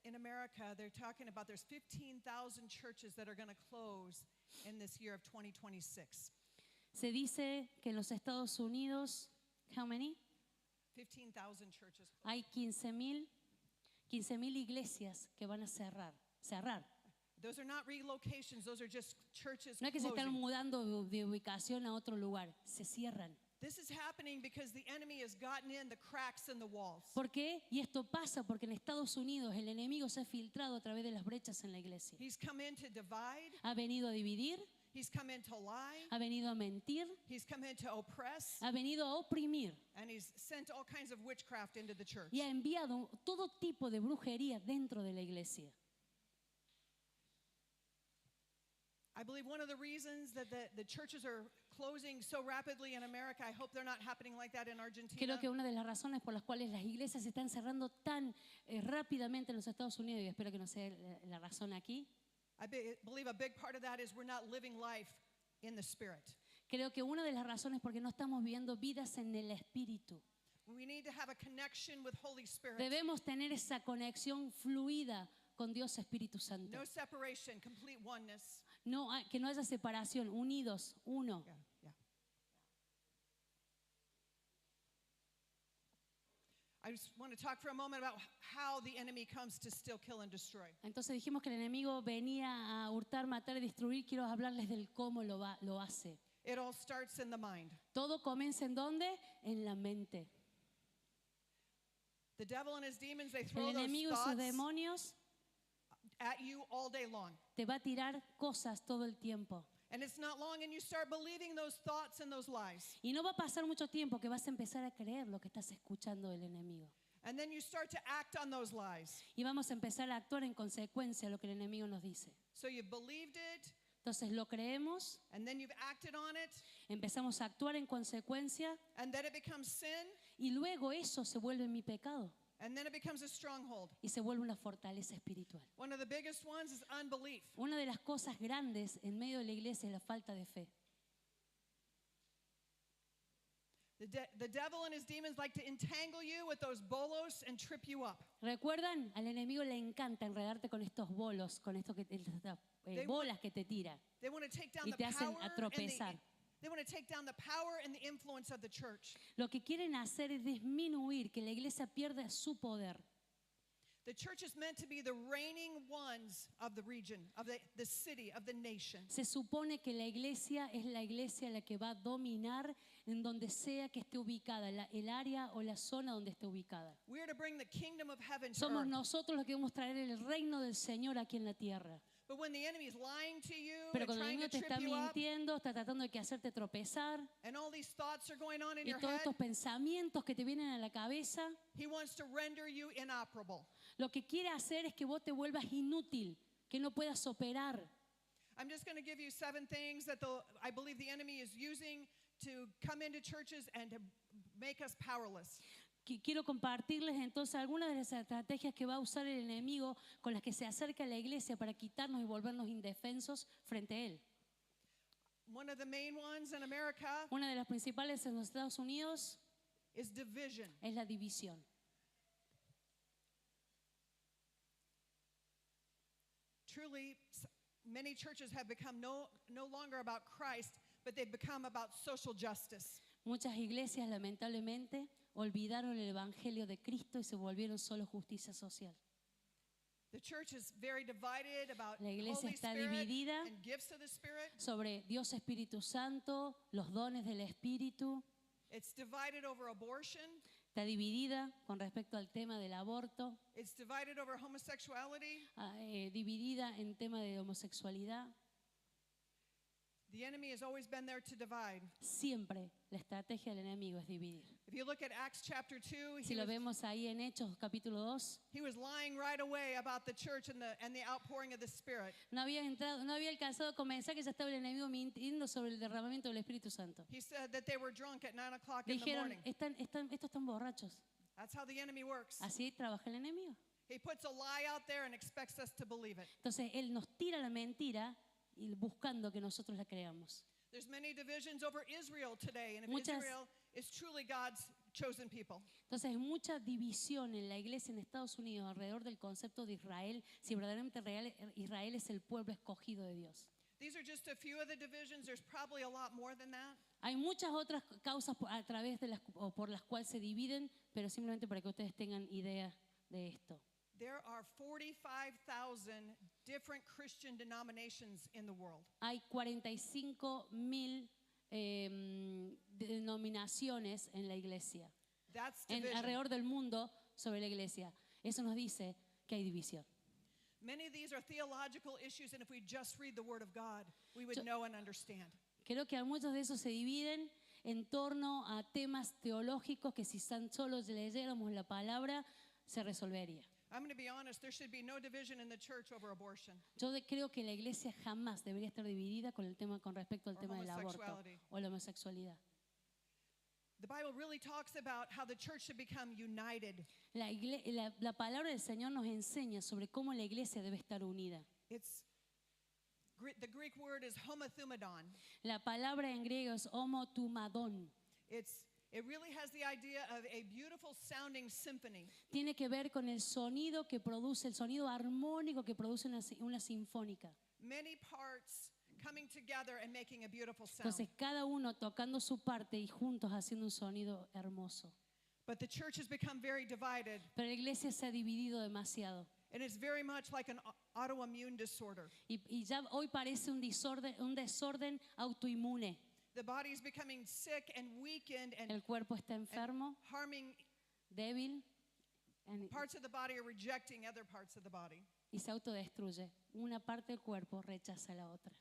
In America, they're talking about there's 15,000 churches that are going to close in this year of 2026. Se dice que en los Estados Unidos, how many? 15,000 churches. Hay 15,000 iglesias que van a cerrar. Those are not relocations, those are just churches No es que se están closing. mudando de ubicación a otro lugar, se cierran. This is happening because the enemy has gotten in the cracks in the walls. ¿Por qué? Y esto pasa porque en Estados Unidos el enemigo se ha filtrado a través de las brechas en la iglesia. He's come in to divide, Ha venido a dividir, he's come in to lie, ha venido a mentir, he's come in to oppress, ha venido a oprimir and he's sent all kinds of witchcraft into the church. y ha enviado todo tipo de brujería dentro de la iglesia. I believe one of the reasons that the churches are closing so rapidly in America, I hope they're not happening like that in Argentina. Creo que una de las razones por las cuales las iglesias se están cerrando tan rápidamente en los Estados Unidos, y espero que no sea la razón aquí, believe a big part of that is we're not living life in the Spirit. creo que una de las razones porque no estamos viviendo vidas en el Espíritu. We need to have a connection with Holy Spirit. Debemos tener esa conexión fluida con Dios Espíritu Santo. No separation, complete oneness. No, que no haya separación, unidos, uno. Yeah, yeah. I just want to talk for a moment about how the enemy comes to steal, kill, and destroy. Entonces dijimos que el enemigo venía a hurtar, matar y destruir. Quiero hablarles del cómo lo hace. It all starts in the mind. Todo comienza ¿en dónde? En la mente. The devil and his demons, they El throw those enemigo y sus thoughts demonios at you all day long. te va a tirar cosas todo el tiempo. And it's not long and you start believing those thoughts and those lies. Y no va a pasar mucho tiempo que vas a empezar a creer lo que estás escuchando del enemigo. And then you start to act on those lies. Y vamos a empezar a actuar en consecuencia a lo que el enemigo nos dice. So you've believed it, Entonces lo creemos, and then you've acted on it, empezamos a actuar en consecuencia and then it becomes sin, y luego eso se vuelve mi pecado and then it becomes a stronghold. y se vuelve una fortaleza espiritual. One of the biggest ones is unbelief. Una de las cosas grandes en medio de la iglesia es la falta de fe. The devil and his demons like to entangle you with those bolos and trip you up. ¿Recuerdan? Al enemigo le encanta enredarte con estos bolos, con estas bolas que te tira. They want to take down Y the te hacen power and tropezar. they want to take down the power and the influence of the church. Lo que quieren hacer es disminuir, que la iglesia pierda su poder. The church is meant to be the reigning ones of the region, of the city, of the nation. Se supone que la iglesia es la iglesia la que va a dominar en donde sea que esté ubicada, el área o la zona donde esté ubicada. We are to bring the kingdom of heaven to Somos earth. nosotros los que vamos a traer el reino del Señor aquí en la tierra. But when the enemy is lying to you Pero and cuando el trying enemigo to te trip está you up, mintiendo, está tratando de que hacerte tropezar, and all these thoughts are going on in y your todos head, estos pensamientos que te vienen a la cabeza, he wants to render you inoperable. lo que quiere hacer es que vos te vuelvas inútil, que no puedas operar. I'm just going to give you 7 things that I believe the enemy is using to come into churches and to make us powerless. Quiero compartirles entonces algunas de las estrategias que va a usar el enemigo con las que se acerca a la iglesia para quitarnos y volvernos indefensos frente a él. One of the main ones in America Una de las principales en los Estados Unidos is division. es la división. Truly, many churches have become no longer about Christ, but they've become about social justice. Muchas iglesias lamentablemente olvidaron el evangelio de Cristo y se volvieron solo justicia social. The church is very divided about La iglesia Holy está Spirit dividida and gifts of the Spirit. Sobre Dios Espíritu Santo, los dones del Espíritu. It's divided over abortion. Está dividida con respecto al tema del aborto, It's divided over homosexuality. dividida en tema de homosexualidad. The enemy has always been there to divide. Siempre la estrategia del enemigo es dividir. If you look at Acts chapter 2, Si lo vemos ahí en Hechos capítulo 2, he was lying right away about the church and the outpouring of the Spirit. no había alcanzado a comenzar que ya estaba el enemigo mintiendo sobre el derramamiento del Espíritu Santo. He said that they were drunk at 9 o'clock in the Dijeron, morning. estos están borrachos. That's how the enemy works. Así trabaja el enemigo. He puts a lie out there and expects us to believe it. Entonces él nos tira la mentira y buscando que nosotros la creamos. There's many divisions over Israel today, and if Muchas- Israel is truly God's chosen people. Entonces hay mucha división en la iglesia en Estados Unidos alrededor del concepto de Israel, si verdaderamente Israel es el pueblo escogido de Dios. These are just a few of the divisions. There's probably a lot more than that. Hay muchas otras causas a través de o por las cuales se dividen, pero simplemente para que ustedes tengan idea de esto. There are 45,000 different Christian denominations in the world. Hay 45,000 denominaciones en la iglesia, That's division. alrededor del mundo sobre la iglesia. Eso nos dice que hay división. Many of these are theological issues, and if we just read the Word of God, we would So- know and understand. Creo que muchos de esos se dividen en torno a temas teológicos que si tan solo leyéramos la palabra se resolvería. I'm going to be honest, there should be no division in the church over abortion. Yo creo que la iglesia jamás debería estar dividida con respecto al Or tema del aborto homosexuality. o la homosexualidad. The Bible really talks about how the church should become united. La palabra del Señor nos enseña sobre cómo la iglesia debe estar unida. The Greek word is homothumadon. La palabra en griego es homotumadón. It really has the idea of a beautiful sounding symphony. Tiene que ver con el sonido que produce, el sonido armónico que produce una sinfónica. Many parts coming together and making a beautiful sound. Entonces cada uno tocando su parte y juntos haciendo un sonido hermoso. But the church has become very divided, Pero la iglesia se ha dividido demasiado. and it's very much like an autoimmune disorder. Y ya hoy parece un desorden autoinmune. The body is becoming sick and weakened and El cuerpo está enfermo, harming. débil Parts of the body are rejecting other parts of the body. y se autodestruye. Una parte del cuerpo rechaza a la otra.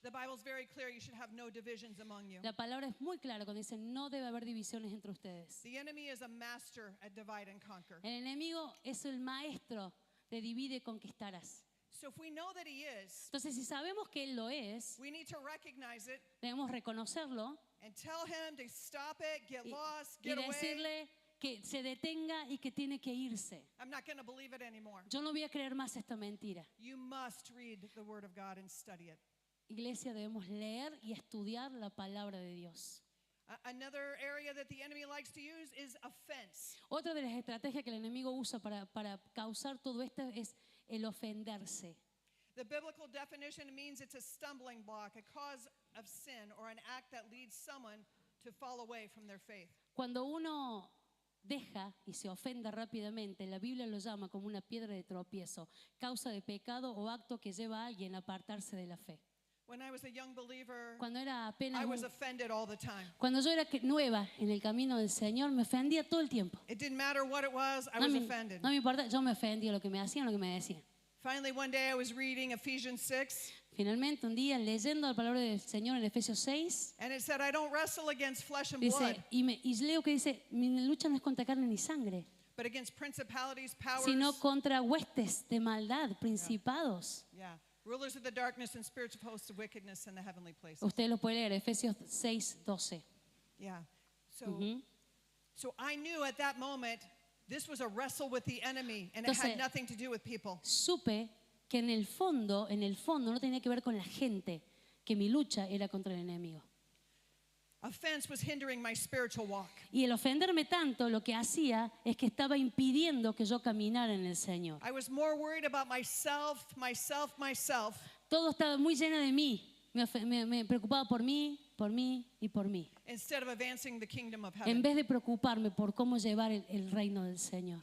The Bible's very clear. You should have no divisions among you. La palabra es muy clara cuando dice no debe haber divisiones entre ustedes. The enemy is a master at divide and conquer. El enemigo es el maestro de divide y conquistarás. So if we know that he is, Entonces, si sabemos que Él lo es, we need to recognize it debemos reconocerlo and tell him to stop it, get y, lost, y get away. decirle que se detenga y que tiene que irse. I'm not going to believe it anymore. Yo no voy a creer más esta mentira. You must read the Word of God and study it. Iglesia, debemos leer y estudiar la palabra de Dios. Another area that the enemy likes to use is offense. Otra de las estrategias que el enemigo usa para causar todo esto es el ofenderse. The biblical definition means it's a stumbling block, a cause of sin, or an act that leads someone to fall away from their faith. Cuando uno deja y se ofende rápidamente, la Biblia lo llama como una piedra de tropiezo, causa de pecado o acto que lleva a alguien a apartarse de la fe. When I was a young believer, Cuando era apenas I was offended all the time. cuando yo era nueva en el camino del Señor, me ofendía todo el tiempo. It didn't matter what it was, I No was me, offended. no me importa, yo me ofendía lo que me hacían, lo que me decían. Finally, one day I was reading Ephesians 6, Finalmente, un día leyendo la palabra del Señor en Efesios 6, and it said, I don't wrestle against flesh and blood, dice, y leo que dice, mi lucha no es contra carne ni sangre, but against principalities, powers, sino contra huestes de maldad, principados. yeah, rulers of the darkness and spiritual hosts of wickedness in the heavenly places. Usted lo puede leer, Efesios 6, 12. Yeah. So, Ujú. so I knew at that moment this was a wrestle with the enemy, and it Entonces, had nothing to do with people. Supe que en el fondo no tenía que ver con la gente, que mi lucha era contra el enemigo. Offense was hindering my spiritual walk. Y el ofenderme tanto lo que hacía es que estaba impidiendo que yo caminara en el Señor. I was more worried about myself. Todo estaba muy lleno de mí. Me preocupaba por mí y por mí. Instead of advancing the kingdom of En heaven. vez de preocuparme por cómo llevar el reino del Señor.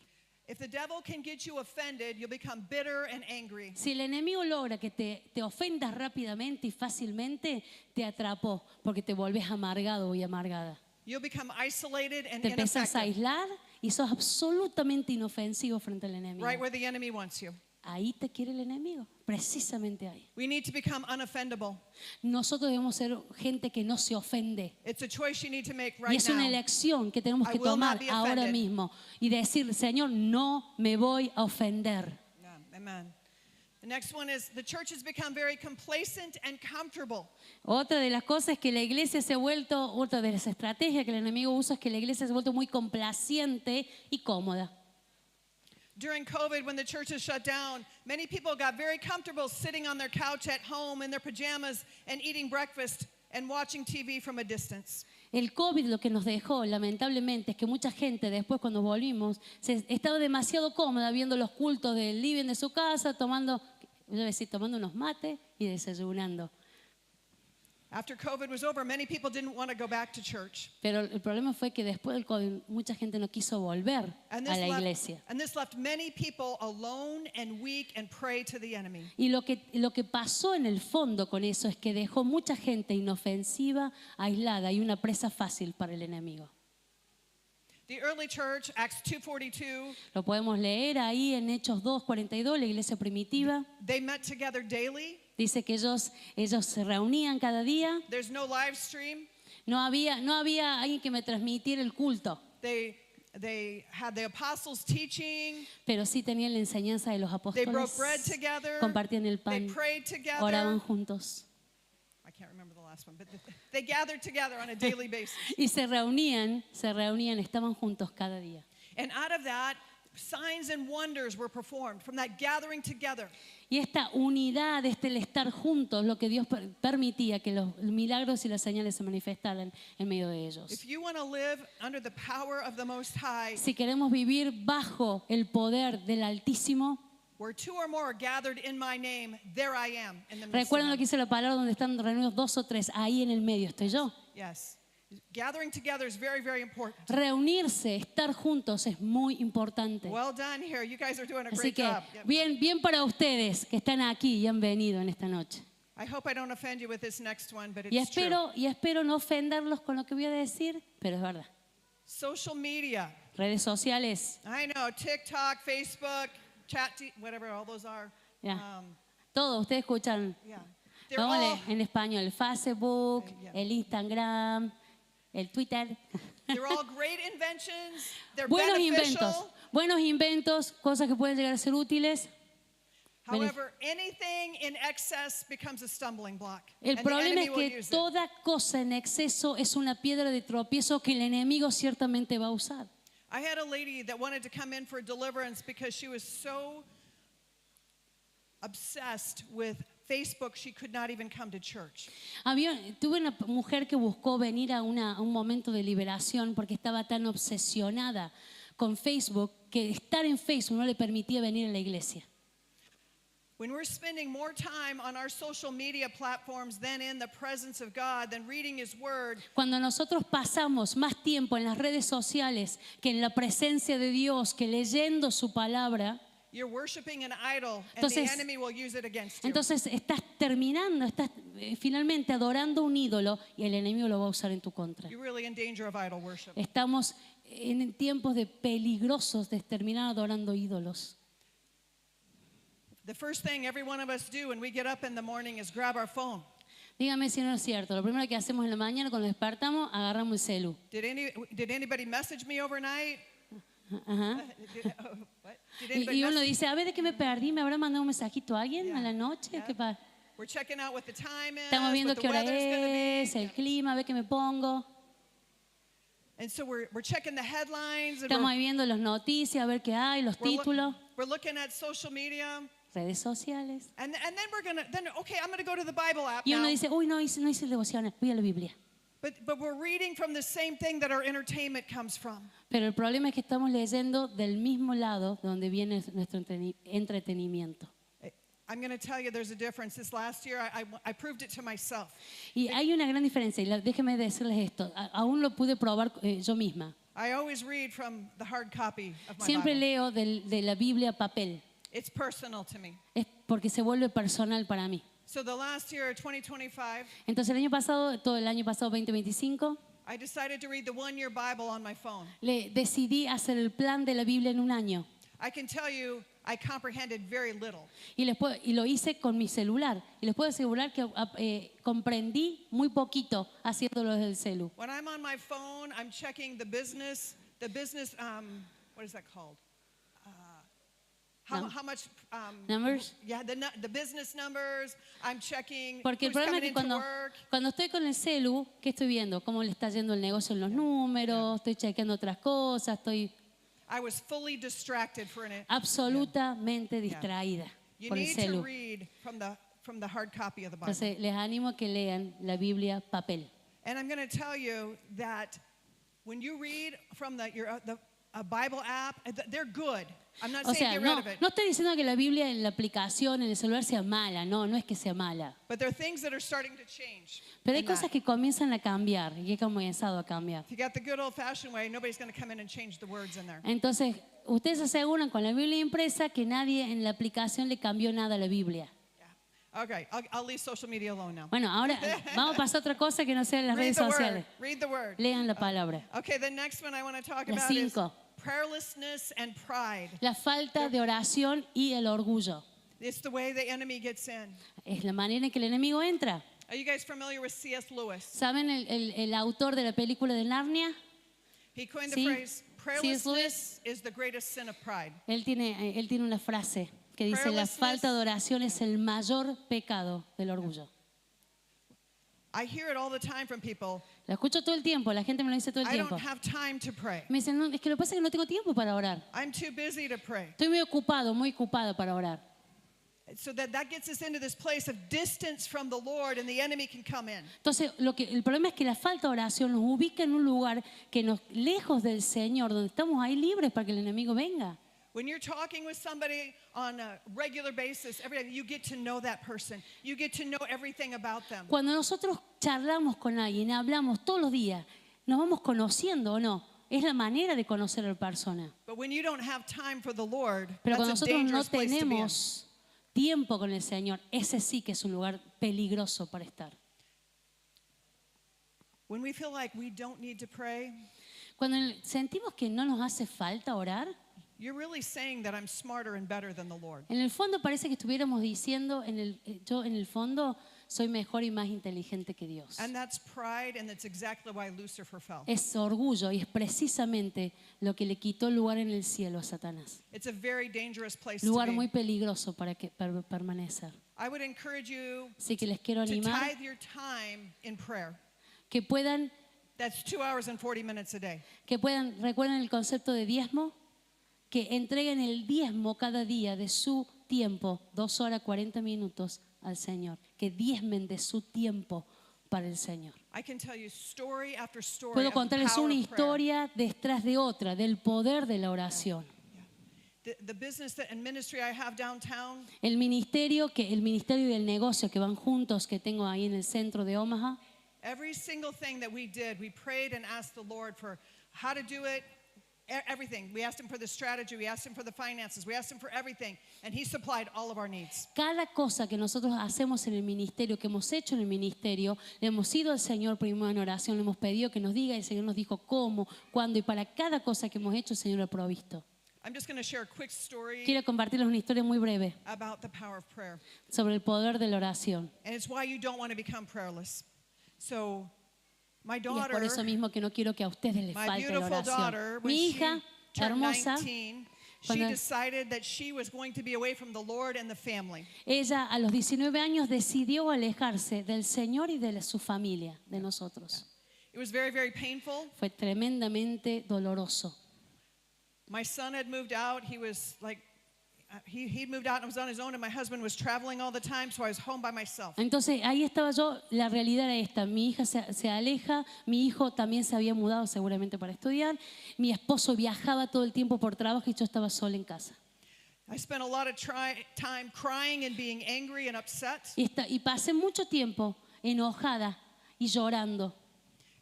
If the devil can get you offended, you'll become bitter and angry. Si el enemigo logra que te ofendas rápidamente y fácilmente, te atrapó porque te volvés amargado y amargada. You'll become isolated and Te empezás a ineffective, aislar y sos absolutamente inofensivo frente al enemigo. right where the enemy wants you. Ahí te quiere el enemigo, precisamente ahí. We need to become unoffendable. Nosotros debemos ser gente que no se ofende. It's a choice you need to make Y right es una now. elección que tenemos I que will not tomar be ahora offended. mismo y decir, Señor, no me voy a ofender. Yeah, amen. The next one is the church has become very complacent and comfortable. Otra de las cosas es que la iglesia se ha vuelto, otra de las estrategias que el enemigo usa es que la iglesia se ha vuelto muy complaciente y cómoda. During COVID, when the churches shut down, many people got very comfortable sitting on their couch at home in their pajamas and eating breakfast and watching TV from a distance. El COVID lo que nos dejó, lamentablemente, es que mucha gente después cuando volvimos estaba demasiado cómoda viendo los cultos del living de su casa, tomando unos mates y desayunando. After COVID was over, many people didn't want to go back to church. Pero el problema fue que después del COVID mucha gente no quiso volver And a la iglesia. this left many people alone and weak and prey to the enemy. Y lo que pasó en el fondo con eso es que dejó mucha gente inofensiva, aislada y una presa fácil para el enemigo. The early church, Acts 2:42, Lo podemos leer ahí en Hechos 2:42, la iglesia primitiva. they met together daily. Dice que ellos se reunían cada día. There's no live stream. No había alguien que me transmitiera el culto, They had the apostles teaching. pero sí tenían la enseñanza de los They broke apóstoles. bread together. Compartían el They pan, prayed together. oraban juntos I can't remember the last one, but they gathered together on a daily basis. y se reunían, estaban juntos cada día. And out of that, signs and wonders were performed from that gathering together. Y esta unidad, el estar juntos, lo que Dios permitía que los milagros y las señales se manifestaran en medio de ellos. If you want to live under the power of the Most High, Si queremos vivir bajo el poder del Altísimo, where two or more are gathered in my name, there I am in the midst of recuerden lo them. que dice la palabra, donde están reunidos 2 o 3, ahí en el medio estoy yo. Yes. Gathering together is very, very important. Reunirse, estar juntos es muy importante. Well done here. You guys are doing a Así great que job. Yep. bien para ustedes que están aquí y han venido en esta noche. I hope I don't offend you with this next one, but Y it's true. espero no ofenderlos con lo que voy a decir, pero es verdad. Social media. Redes sociales, I know, TikTok, Facebook, whatever all those are. ya. Todo, ustedes escuchan. Yeah. They're Póngale all, en español el Facebook, Yeah. el Instagram, el Twitter. they're all great inventions. They're Buenos beneficial. inventos, cosas que pueden llegar a ser útiles. However, anything in excess becomes a stumbling block. El and the problema enemy es will que use it. toda cosa en exceso es una piedra de tropiezo que el enemigo ciertamente va a usar. I had a lady that wanted to come in for deliverance because she was so obsessed with Facebook, she could not even come to church. Tuve una mujer que buscó venir a un momento de liberación porque estaba tan obsesionada con Facebook que estar en Facebook no le permitía venir a la iglesia. When we're spending more time on our social media platforms than in the presence of God, than reading His Word, Cuando nosotros pasamos más tiempo en las redes sociales que en la presencia de Dios, que leyendo su palabra, you're worshiping an idol, and Entonces- the enemy will use it against you. entonces estás finalmente adorando un ídolo y el enemigo lo va a usar en tu contra. You're really in danger of idol worship. Estamos en tiempos de peligrosos de terminar adorando ídolos. The first thing every one of us do when we get up in the morning is grab our phone. Dígame si no es cierto. Lo primero que hacemos en la mañana cuando despertamos, agarramos el celu. Did anybody message me overnight? Ajá. What? Did Y anybody uno message? dice, a ver de qué me perdí, ¿me habrá mandado un mensajito a alguien a la noche? Yeah. ¿Qué pasa? We're checking out what the time is, Estamos viendo what the qué hora weather's going to be. es, el clima, a ver qué me pongo. And so we're checking the headlines, and Estamos ahí viendo las noticias, a ver qué hay, los títulos, we're looking at social media, redes sociales. and then okay, I'm gonna go to the Bible app Y uno now. dice, uy, no hice el devocional, voy a la Biblia. But we're reading from the same thing that our entertainment comes from. Pero el problema es que estamos leyendo del mismo lado donde viene nuestro entretenimiento. I'm going to tell you there's a difference. This last year, I proved it to myself. Y hay una gran diferencia, y déjenme decirles esto, aún lo pude probar yo misma. I always read from the hard copy of my Siempre Bible. leo de la Biblia papel, It's personal to me. es porque se vuelve personal para mí. So the last year, 2025, Entonces el año pasado, todo el año pasado 2025, I decided to read the one-year Bible on my phone. decidí hacer el plan de la Biblia en un año. I can tell you, I comprehended very little. Y lo hice con mi celular. Y les puedo asegurar que comprendí muy poquito haciéndolo desde el celu. When I'm on my phone, I'm checking the business, what is that called? How much? Numbers. Yeah, the business numbers. I'm checking Porque el who's problema coming es que into work. cuando estoy con el celu, ¿qué estoy viendo? ¿Cómo le está yendo el negocio en los números? Estoy chequeando otras cosas, estoy I was fully distracted for an. absolutamente distraída You por el need to celu. read from the hard copy of the Bible. Entonces les animo a que lean la Biblia papel. And I'm going to tell you that when you read from the Bible app, they're good. I'm not O saying sea, get rid no, of it. no estoy diciendo que la Biblia en la aplicación, en el celular sea mala, no es que sea mala. But there are things that are starting to change. Pero hay in that. cosas que comienzan a cambiar y he comenzado a cambiar. If you got the good old-fashioned way, nobody's going to come in and change the words in there. Entonces, ustedes aseguran con la Biblia impresa que nadie en la aplicación le cambió nada a la Biblia. Yeah. Okay, I'll leave social media alone now. Bueno, ahora vamos a pasar a otra cosa que no sea en las Read redes the word. sociales. Read the word. Lean la palabra. Okay, the next one I want to talk La about is 5. prayerlessness and pride. La falta de oración y el orgullo. It's the way the enemy gets in. Es la manera en que el enemigo entra. Are you guys familiar with C.S. Lewis? ¿Saben el autor de la película de Narnia? He coined Sí. the phrase, C.S. Lewis. prayerlessness is the greatest sin of pride. Él tiene una frase que dice, la falta de oración es el mayor pecado del orgullo. I hear it all the time from people. Lo escucho todo el tiempo, la gente me lo dice todo el I don't tiempo. have time to pray. Me dicen, no, es que lo que pasa es que no tengo tiempo para orar. I'm too busy to pray. Estoy muy ocupada para orar. So that gets us into this place of distance from the Lord, and the enemy can come in. Entonces, el problema es que la falta de oración nos ubica en un lugar que lejos del Señor, donde estamos ahí libres para que el enemigo venga. When you're talking with somebody on a regular basis, every day, you get to know that person. You get to know everything about them. Cuando nosotros charlamos con alguien, hablamos todos los días, nos vamos conociendo o no. Es la manera de conocer a la persona. But when you don't have time for the Lord, Pero cuando that's a nosotros no dangerous place to be in. tenemos tiempo con el Señor, ese sí que es un lugar peligroso para estar. When we feel like we don't need to pray, Cuando sentimos que no nos hace falta orar, you're really saying that I'm smarter and better than the Lord. en el fondo parece que estuviéramos diciendo, yo en el fondo soy mejor y más inteligente que Dios. And that's pride, and that's exactly why Lucifer fell. Es orgullo y es precisamente lo que le quitó lugar en el cielo a Satanás. It's a very dangerous place to Lugar muy be. peligroso para permanecer. I would encourage you Así que les quiero to animar tithe your time in prayer. que puedan, That's 2 hours and 40 minutes a day. recuerden el concepto de diezmo, que entreguen el diezmo cada día de su tiempo, 2 horas 40 minutos al Señor, que diezmen de su tiempo para el Señor. I can tell you story after story Puedo of the contarles power una of prayer. historia detrás de otra, del poder de la oración. The business and ministry I have downtown, El ministerio y el negocio que van juntos, que tengo ahí en el centro de Omaha, every single thing that we did, we prayed and asked the Lord for how to do it, everything. We asked him for the strategy, we asked him for the finances, we asked him for everything, and he supplied all of our needs. cada cosa que nosotros hacemos en el ministerio, que hemos hecho en el ministerio, le hemos ido al Señor primero en oración, le hemos pedido que nos diga, y el Señor nos dijo cómo, cuándo, y para cada cosa que hemos hecho, el Señor ha provisto. I'm just going to share a quick story Quiero compartirles una historia muy breve about the power of prayer. sobre el poder de la oración. And it's why you don't want to become prayerless. So, my Y es daughter, por eso mismo que no quiero que a ustedes les my falte la beautiful daughter, oración. when Mi she hija turned hermosa, 19, she cuando- decided that she was going to be away from the Lord and the family. ella a los 19 años decidió alejarse del Señor y de su familia, de nosotros. It was very, very painful. Fue tremendamente doloroso. My son had moved out. He was like, he'd moved out and was on his own, and my husband was traveling all the time, so I was home by myself. Entonces ahí estaba yo, la realidad era esta, mi hija se aleja, mi hijo también se había mudado seguramente para estudiar, mi esposo viajaba todo el tiempo por trabajo y yo estaba sola en casa. I spent a lot of time crying and being angry and upset. Y pasé mucho tiempo enojada y llorando.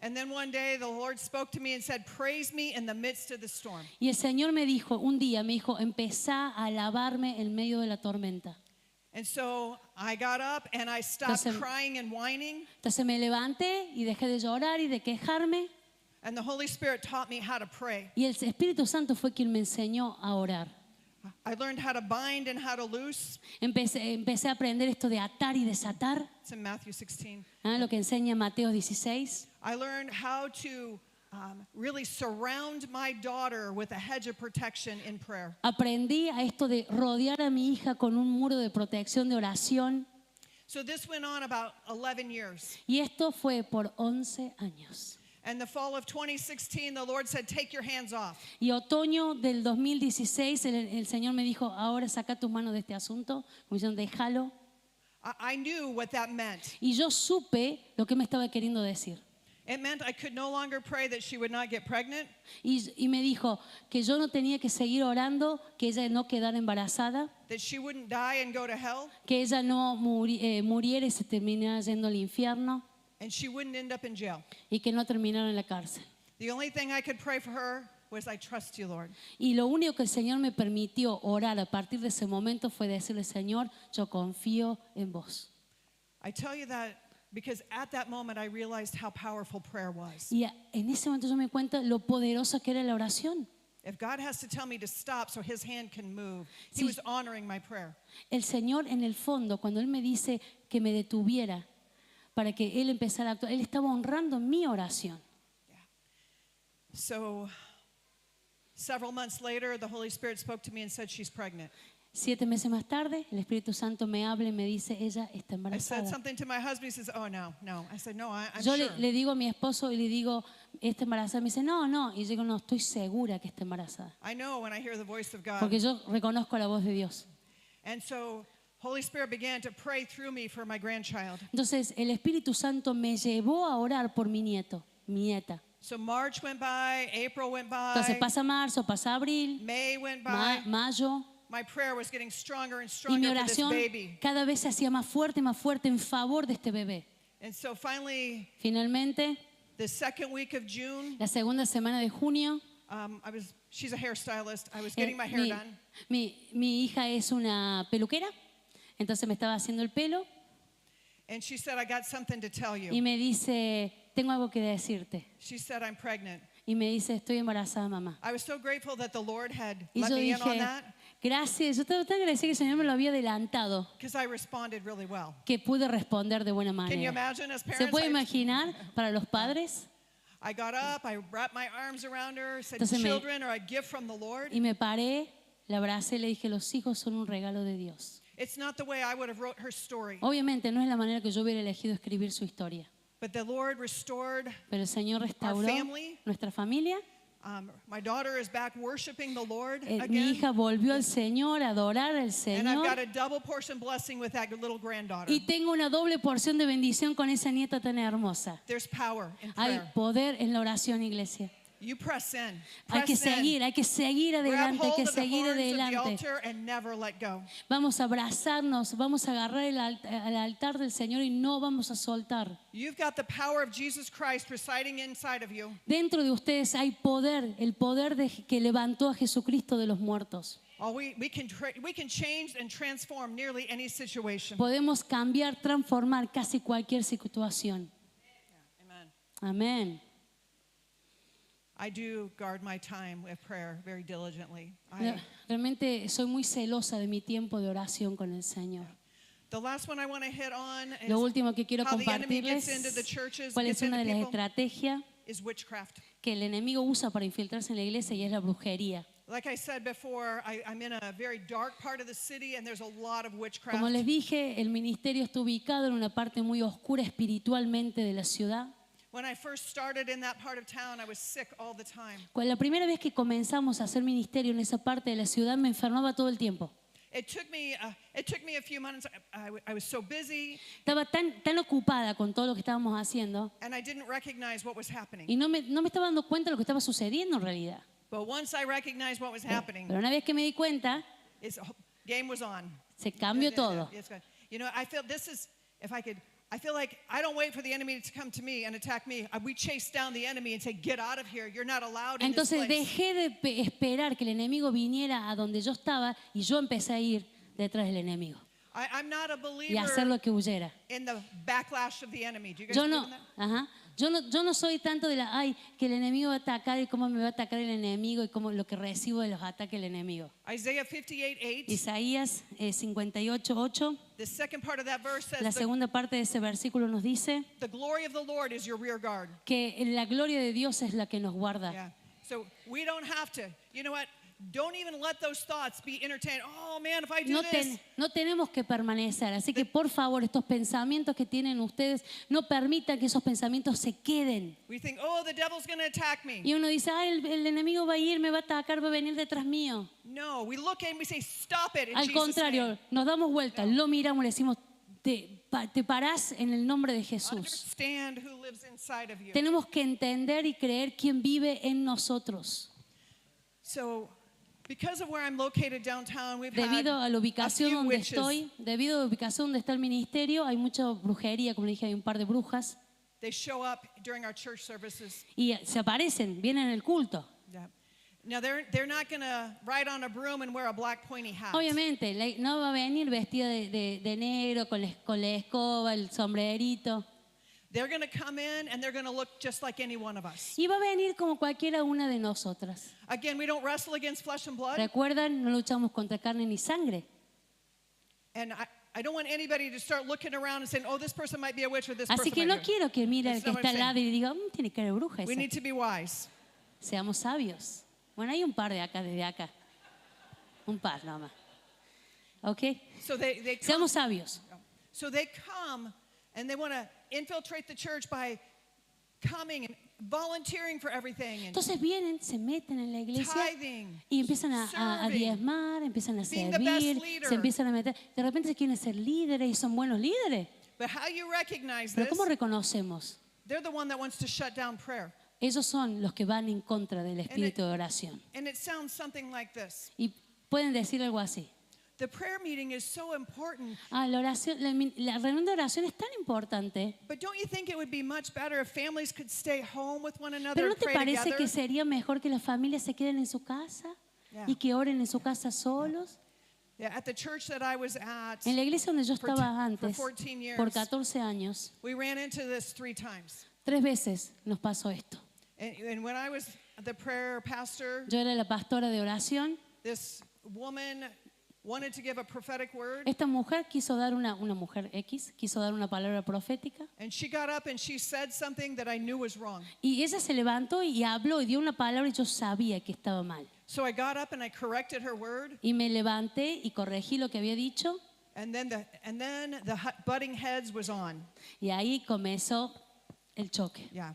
And then one day the Lord spoke to me and said, "Praise me in the midst of the storm." Y el Señor me dijo, un día me dijo, empezá a alabarme en medio de la tormenta. And so I got up and I stopped Entonces- crying and whining. Entonces me levanté y dejé de llorar y de quejarme. And the Holy Spirit taught me how to pray. Y el Espíritu Santo fue quien me enseñó a orar. I learned how to bind and how to loose. Empecé a aprender esto de atar y desatar, It's in Matthew 16. lo que enseña Mateo 16. I learned how to really surround my daughter with a hedge of protection in prayer. Aprendí a esto de rodear a mi hija con un muro de protección de oración. So this went on about 11 years. Y esto fue por 11 años. And the fall of 2016, the Lord said, "Take your hands off." Y otoño del 2016, el Señor me dijo, ahora saca tus manos de este asunto, como diciendo, déjalo. I knew what that meant. Y yo supe lo que me estaba queriendo decir. It meant I could no longer pray that she would not get pregnant. Y me dijo que yo no tenía que seguir orando, que ella no quedara embarazada, That she wouldn't die and go to hell, que ella no muriera y se terminara yendo al infierno and she wouldn't end up in jail. y que no terminara en la cárcel. The only thing I could pray for her was, "I trust you, Lord." Y lo único que el Señor me permitió orar a partir de ese momento fue decirle, Señor, yo confío en vos. I tell you that because at that moment I realized how powerful prayer was. Y en ese momento yo me di cuenta lo poderosa que era la oración. If God has to tell me to stop so his hand can move, he Sí. was honoring my prayer. El Señor en el fondo, cuando Él me dice que me detuviera para que Él empezara a actuar, Él estaba honrando mi oración. So several months later, the Holy Spirit spoke to me and said, "She's pregnant." 7 meses más tarde, el Espíritu Santo me habla y me dice, ella está I said embarazada. something to my husband. He says, "Oh, no, no." I said, "No, I'm Yo sure." le digo a mi esposo y le digo, ¿está embarazada? Me dice, no, no. Y yo digo, no, estoy segura que está embarazada. I know when I hear the voice of God. Porque yo reconozco la voz de Dios. And so Holy Spirit began to pray through me for my grandchild. Entonces, el Espíritu Santo me llevó a orar por mi nieto, mi nieta. So March went by, April went Entonces, by, pasa marzo, pasa abril, May went by. mayo. My prayer was getting stronger and Y mi stronger for this oración baby. cada vez se hacía más fuerte y más fuerte en favor de este bebé. And so finally, Finalmente, the second week of June, la segunda semana de junio, she's a hairstylist. I was getting my hair mi, done. mi hija es una peluquera, entonces me estaba haciendo el pelo And she said, "I got something to tell y you." me dice, tengo algo que decirte. She said, "I'm pregnant." Y me dice, estoy embarazada, mamá. I was so grateful that the Lord had Y let yo me in on dije, that. Gracias, yo estaba tan agradecida que el Señor me lo había adelantado, because I responded really well. que pude responder de buena Can you manera. imagine as ¿Se parents? puede imaginar para los padres? I got up, I wrapped my arms around her, said, Entonces children are a gift from the Lord. Y me paré, la abracé y le dije, los hijos son un regalo de Dios. It's not the way I would have wrote her story, Obviamente no es la manera que yo hubiera elegido escribir su historia, but the Lord restored. pero el Señor restauró family. nuestra familia. My daughter is back worshiping the Lord Mi again, hija volvió al Señor, a adorar al and I've got Señor. a double portion blessing with that little granddaughter. Y tengo una doble porción de bendición con esa nieta tan hermosa. There's power in Hay prayer. poder en la oración, iglesia. You press in. Hay que Press in. seguir Grab adelante, hay hold que of the seguir horns of the adelante. altar and never let go. Vamos a abrazarnos, vamos a agarrar el altar del Señor y no vamos a soltar. You've got the power of Jesus Christ residing inside of you. Dentro de ustedes hay poder, el poder que levantó a Jesucristo de los muertos. Oh, we can change and transform nearly any situation. Podemos cambiar, transformar casi cualquier situación. Amen. Amén. I do guard my time with prayer very diligently. Realmente soy muy celosa de mi tiempo de oración con el Señor. The last one I want to hit on is Lo último que quiero how the enemy compartirles, gets into the churches, cuál gets es una into de las people, estrategias is witchcraft. que el enemigo usa para infiltrarse en la iglesia y es la brujería. Like I said before, I'm in a very dark part of the city and there's a lot of witchcraft. Como les dije, el ministerio está ubicado en una parte muy oscura espiritualmente de la ciudad. When I first started in that part of town, I was sick all the time. La primera vez que comenzamos a hacer ministerio en esa parte de la ciudad me enfermaba todo el tiempo. It took me a few months. I was so busy Estaba tan ocupada con todo lo que estábamos haciendo and I didn't recognize what was happening. y no me estaba dando cuenta de lo que estaba sucediendo en realidad. But once I recognized what was happening, Pero una vez que me di cuenta, game was on. se cambió todo. It's good. You know, I feel this is, if I could, I feel like I don't wait for the enemy to come to me and attack me. We chase down the enemy and say, get out of here. You're not allowed in this Entonces place. dejé de esperar que el enemigo viniera a donde yo estaba y yo empecé a ir detrás del enemigo I'm not a y a hacer believer lo que huyera. in the backlash of the enemy. Do you guys Yo believe no, in that? ajá, yo no soy tanto de ay, que el enemigo va a atacar y cómo me va a atacar el enemigo y cómo lo que recibo de los ataques del enemigo. Isaiah 58:8. Isaías 58:8, The second part of that verse says, la segunda parte de ese versículo nos dice the glory of the Lord is your rear guard. que la gloria de Dios es la que nos guarda. Yeah. So we don't have to. You know what? Don't even let those thoughts be entertained. Oh man, if I do this. No tenemos que permanecer, así que por favor, estos pensamientos que tienen ustedes, no permitan que esos pensamientos se queden. We think, oh, the devil's going to attack me. Y uno dice, el enemigo va a ir, me va a atacar, va a venir detrás mío. No, we look and we say, stop it in Al Jesus' contrario, name. nos damos vuelta, lo miramos y le decimos, te parás en el nombre de Jesús. Understand who lives inside of you. Tenemos que entender y creer quién vive en nosotros. So, because of where I'm located downtown, we've Debido a had la a ubicación few donde witches. estoy, debido a la ubicación donde está el ministerio, hay mucha brujería, como le dije, hay un par de brujas. They show up during our church services. Y se aparecen, vienen en el culto. Yeah. Now they're not going to ride on a broom and wear a black pointy hat. Obviamente, no va a venir vestida de negro, con la escoba, el sombrerito. They're going to come in and they're going to look just like any one of us. Y va a venir como cualquiera una de nosotras. Again, we don't wrestle against flesh and blood. Recuerdan, no luchamos contra carne ni sangre. And I don't want anybody to start looking around and saying, oh, this person might be a witch or this Así person que might no be. quiero que mire al That's que not what está I'm al lado y diga, tiene cara de bruja We esa. need to be wise. Seamos sabios. Bueno, hay un par de acá, desde acá. Un par nomás. ¿Ok? So they come, Seamos sabios. so they come and they want to infiltrate the church by coming and volunteering for everything and Entonces vienen, se meten en la iglesia tithing, y empiezan a serving, diezmar, empiezan a being the best servir, leader. se empiezan a meter. De repente se quieren ser líderes y son buenos líderes. But how you recognize Pero this? ¿cómo reconocemos? They're the one that wants to shut down prayer. Ellos son los que van en contra del espíritu de oración. And it sounds something like this. Y pueden decir algo así. The prayer meeting is so important, La oración, la reunión de oración es tan importante. but don't you think it would be much better if families could stay home with one another Pero ¿no and te pray parece together? que sería mejor que las familias se queden en su casa Yeah. y que oren en su casa solos? Yeah, at the church that I was at, En la iglesia donde yo For estaba for antes, 14 years. por 14 años, we ran into this 3 times. 3 veces nos pasó esto. And when I was the prayer pastor, Yo era la pastora de oración. this woman wanted to give a prophetic word, Esta mujer quiso dar una mujer X, quiso dar una palabra profética. and she got up and she said something that I knew was wrong. Y ella se levantó y habló y dio una palabra y yo sabía que estaba mal. So I got up and I corrected her word, Y me levanté y corregí lo que había dicho and then the butting heads was on. y ahí comenzó el choque. Yeah.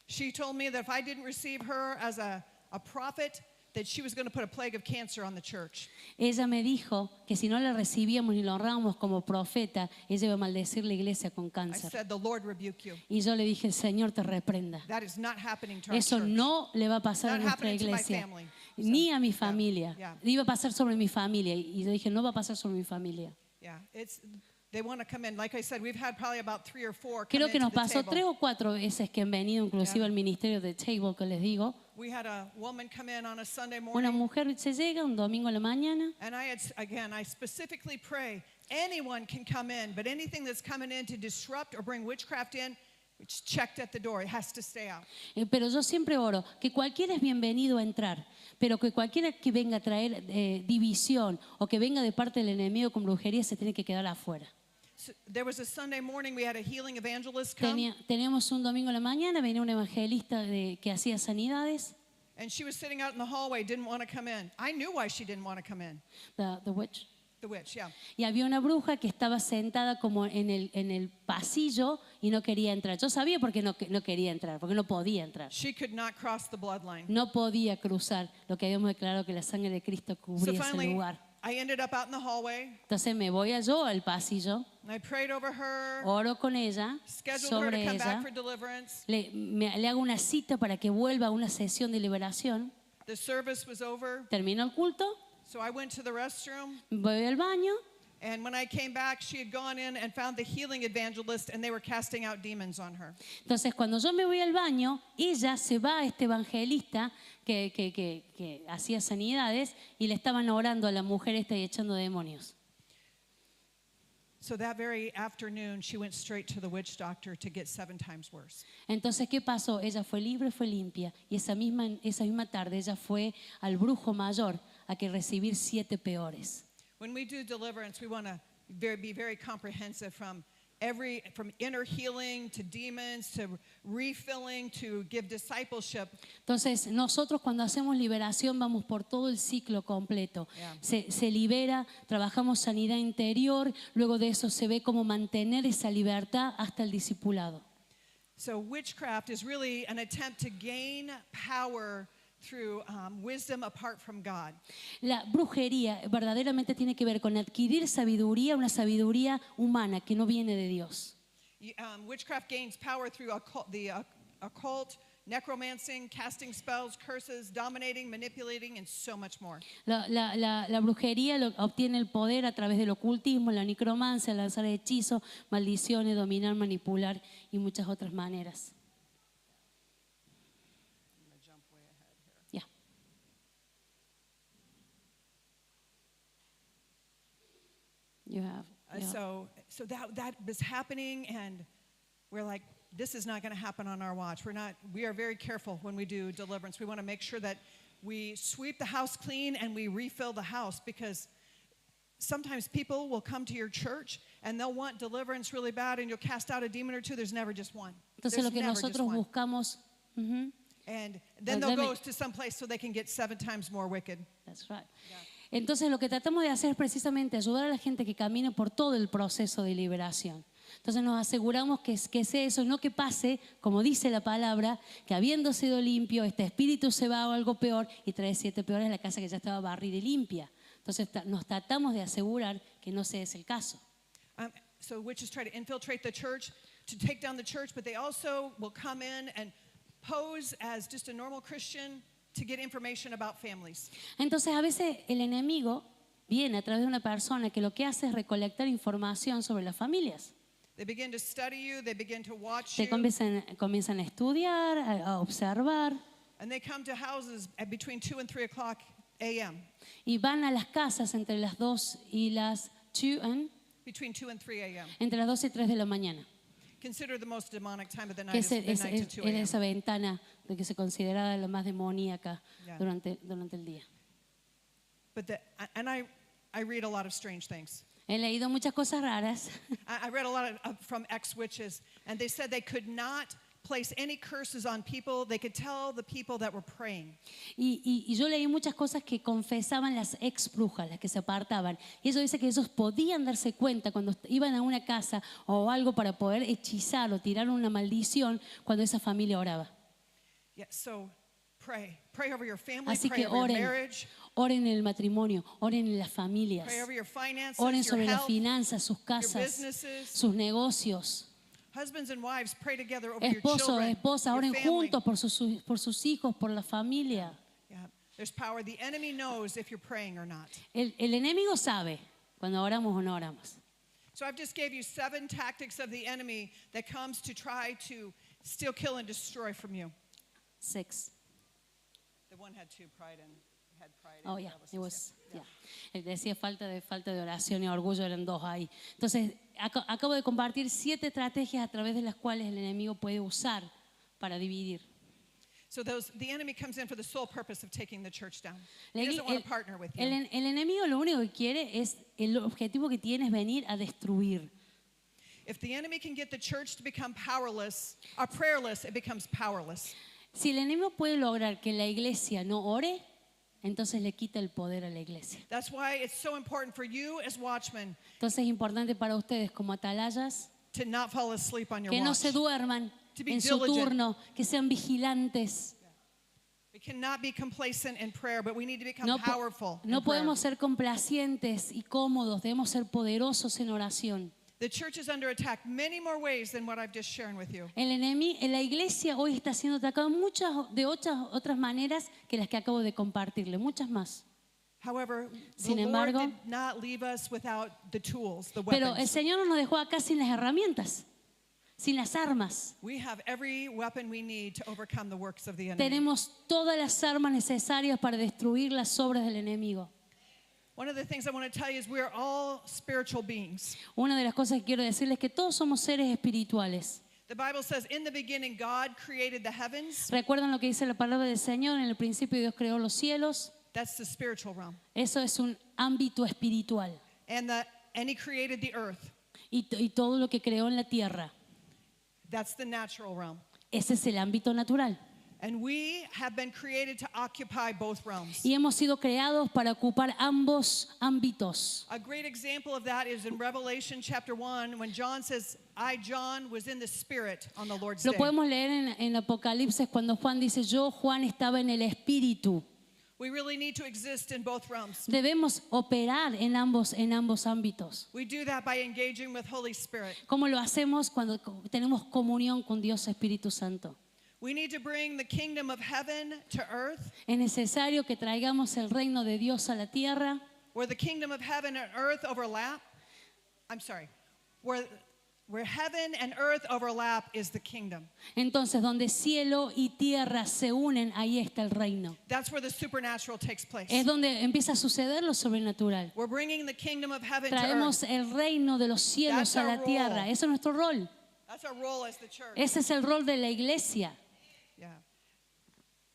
She told me that if I didn't receive her as a prophet, that she was going to put a plague of cancer on the church. Ella me dijo que si no la recibíamos ni la honrábamos como profeta, ella iba a maldecir la iglesia con I cáncer. said, the Lord rebuke you. Y yo le dije, el Señor te reprenda. That is not happening to our Eso church. no le va a pasar a Not nuestra happening to my iglesia, family. ni So, a mi yeah, familia. yeah. Iba a pasar sobre mi familia. Y yo dije, no va a pasar sobre mi familia. Yeah, they want to come in. Like I said, we've had probably about 3 or 4 come Creo que into nos the pasó table. 3 o 4 veces que han venido, inclusive Yeah. al ministerio de Table, que les digo. We had a woman come in on a Sunday Una morning, mujer se llega un domingo a la mañana and I specifically pray anyone can come in, but anything that's coming in to disrupt or bring witchcraft in, it's checked at the door. It has to stay out. Pero yo siempre oro que cualquiera es bienvenido a entrar, pero que cualquiera que venga a traer división o que venga de parte del enemigo con brujería se tiene que quedar afuera. So there was a Sunday morning, we had a healing evangelist come, Teníamos un domingo a la mañana, venía un evangelista que hacía sanidades, and she was sitting out in the hallway, didn't want to come in. I knew why she didn't want to come in. the witch. The witch, yeah. Y había una bruja que estaba sentada como en el pasillo y no quería entrar. Yo sabía por qué no quería entrar, porque no podía entrar. She could not cross the bloodline. No podía cruzar lo que habíamos declarado que la sangre de Cristo So cubría ese finally, lugar. I ended up out in the hallway. Entonces me voy yo al pasillo, And I prayed over her, oro con ella, scheduled her to sobre come back ella, for deliverance. le hago una cita para que vuelva a una sesión de liberación. The service was over, Termino el culto, so I went to the restroom. voy al baño. And when I came back, she had gone in and found the healing evangelist, and they were casting out demons on her. Entonces, cuando yo me voy al baño, ella se va a este evangelista que hacía sanidades y le estaban orando a la mujer esta y echando demonios. So that very afternoon, she went straight to the witch doctor to get 7 times worse. Entonces, ¿qué pasó? Ella fue libre, fue limpia. Y esa misma tarde ella fue al brujo mayor a que recibir 7 peores. When we do deliverance, we want to be very comprehensive from inner healing to demons to refilling to give discipleship. Entonces, nosotros cuando hacemos liberación vamos por todo el ciclo completo. Yeah. Se libera, trabajamos sanidad interior, luego de eso se ve cómo mantener esa libertad hasta el discipulado. So witchcraft is really an attempt to gain power through wisdom apart from God. La brujería verdaderamente tiene que ver con adquirir sabiduría, una sabiduría humana que no viene de Dios. Witchcraft gains power through the occult, necromancing, casting spells, curses, dominating, manipulating, and so much more. La brujería obtiene el poder a través del ocultismo, la necromancia, lanzar hechizos, maldiciones, dominar, manipular y muchas otras maneras. Ya. You have. So that was happening, and we're like, this is not going to happen on our watch. We are very careful when we do deliverance. We want to make sure that we sweep the house clean and we refill the house, because sometimes people will come to your church and they'll want deliverance really bad, and you'll cast out a demon or two. There's never just one. Entonces There's lo que never just nosotros one. buscamos. And then they'll go to some place so they can get 7 times more wicked. That's right. Entonces lo que tratamos de hacer es precisamente ayudar a la gente que camine por todo el proceso de liberación. Entonces nos aseguramos que sea eso, no que pase, como dice la palabra, que habiendo sido limpio, este espíritu se va o algo peor y trae 7 peores a la casa que ya estaba barrida y limpia. Entonces nos tratamos de asegurar que no sea ese el caso. So witches try to infiltrate the church, to take down the church, but they also will come in and pose as just a normal Christian to get information about families. Entonces a veces el enemigo viene a través de una persona que lo que hace es recolectar información sobre las familias. They begin to study you, they begin to watch Te you, comienzan a estudiar, a observar and they come to houses at between 2 and 3 o'clock a.m. y van a las casas entre las 2 y las 2 Between 2 and 3 a.m. entre las 2 y 3 de la mañana. Consider the most demonic time of the night Que is midnight to 2 era a.m. esa ventana de que se consideraba la más demoníaca Yeah. durante el día. And I read a lot of strange things. He leído muchas cosas raras. I read a lot from ex-witches, and they said they could not place any curses on people. They could tell the people that were praying. Y yo leí muchas cosas que confesaban las ex brujas, las que se apartaban. Y eso dice que ellos podían darse cuenta cuando iban a una casa o algo para poder hechizar o tirar una maldición cuando esa familia oraba. Yeah, so pray. Pray over your family, Así pray que over your oren, marriage, oren en el matrimonio, oren en las familias, pray over your finances, oren your sobre las health, finanzas, sus your casas, businesses. sus negocios. Husbands and wives, pray together over your Esposos, children, esposas, your oren family. juntos por sus hijos, por la familia. Yeah, there's power. The enemy knows if you're praying or not. El enemigo sabe cuando oramos o no oramos. So I've just gave you 7 tactics of the enemy that comes to try to steal, kill, and destroy from you. 6. The one had 2, pride and had pride. Oh, and yeah, jealousy. it was, yeah. Él decía falta de oración y orgullo, eran 2 ahí. Entonces, acabo de compartir 7 estrategias a través de las cuales el enemigo puede usar para dividir. So the enemy comes in for the sole purpose of taking the church down. He El, doesn't want to partner with you. el enemigo lo único que quiere es, el objetivo que tiene es venir a destruir. If the enemy can get the church to become powerless, or prayerless, it becomes powerless. Si el enemigo puede lograr que la iglesia no ore, entonces le quita el poder a la iglesia. That's why it's so important for you as watchmen Entonces es importante para ustedes como atalayas to not fall asleep on your que no watch. se duerman To be en su diligent. turno, que sean vigilantes. We cannot be complacent in prayer, but we need to become No, powerful. no in prayer. podemos ser complacientes y cómodos, debemos ser poderosos en oración. The church is under attack many more ways than what I've just shared with you. El enemigo, la iglesia hoy está siendo atacada de otras maneras que las que acabo de compartirle, muchas más. However, Sin the embargo, Lord did not leave us without the tools, the Pero el weapons. Señor no nos dejó acá sin las herramientas, sin las armas. We have every weapon we need to overcome the works of the enemy. Tenemos todas las armas necesarias para destruir las obras del enemigo. One of the things I want to tell you is we are all spiritual beings. Una de las cosas que quiero decirles es que todos somos seres espirituales. The Bible says, in the beginning, God created the heavens. ¿Recuerdan lo que dice la palabra del Señor? En el principio Dios creó los cielos. That's the spiritual realm. Eso es un ámbito espiritual. And He created the earth. Y todo lo que creó en la tierra. That's the natural realm. Ese es el ámbito natural. And we have been created to occupy both realms. Y hemos sido creados para ocupar ambos ámbitos. A great example of that is in Revelation chapter 1 when John says, I, John, was in the Spirit on the Lord's Lo day. podemos leer en Apocalipsis cuando Juan dice, yo, Juan, estaba en el espíritu. We really need to exist in both realms. Debemos operar en ambos ámbitos. We do that by engaging with Holy Spirit. ¿Cómo lo hacemos cuando tenemos comunión con Dios Espíritu Santo? We need to bring the kingdom of heaven to earth, Es necesario que traigamos el reino de Dios a la tierra, where the kingdom of heaven and earth overlap. I'm sorry. Where heaven and earth overlap is the kingdom. entonces donde cielo y tierra se unen, ahí está el reino. That's where the supernatural takes place. Es donde empieza a suceder lo sobrenatural. We're bringing the kingdom of heaven to earth. Traemos el reino de los cielos That's a la our tierra. role. Eso es nuestro rol. That's our role as the church. Ese es el rol de la iglesia. Yeah.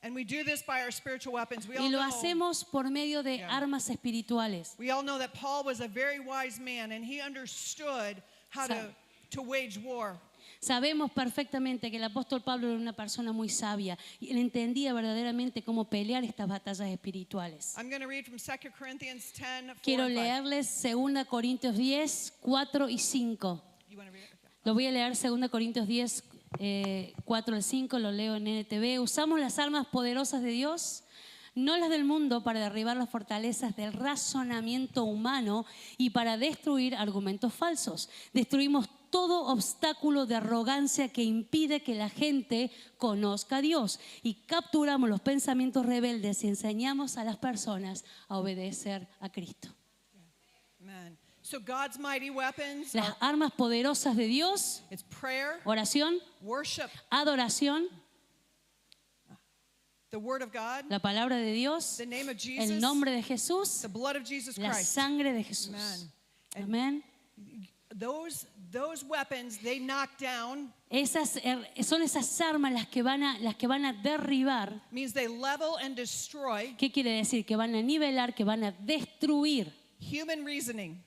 And we do this by our spiritual weapons. Y lo hacemos por medio de armas espirituales. We all know that Paul was a very wise man and he understood how to wage war. Sabemos perfectamente que el apóstol Pablo era una persona muy sabia y él entendía verdaderamente cómo pelear estas batallas espirituales. I'm going to read from 2 Corinthians 10, 4 Quiero and 5. leerles 2 Corintios 10, 4 y 5. You want to read it? Okay. Lo voy a leer 2 Corintios 10, 4 al 5, lo leo en NTV. Usamos las armas poderosas de Dios, no las del mundo, para derribar las fortalezas del razonamiento humano y para destruir argumentos falsos. Destruimos todo obstáculo de arrogancia que impide que la gente conozca a Dios y capturamos los pensamientos rebeldes y enseñamos a las personas a obedecer a Cristo. Amen. So God's mighty weapons Las are, armas poderosas de Dios, it's prayer, oración, worship, adoración, the word of God, la palabra de Dios, the name of Jesus, el nombre de Jesús, the blood of Jesus la Christ. sangre de Jesús. Amen. And Amén. those weapons, they knock down, Son esas armas las que van a derribar. means they level and destroy ¿Qué quiere decir? Que van a nivelar, que van a destruir, human reasoning.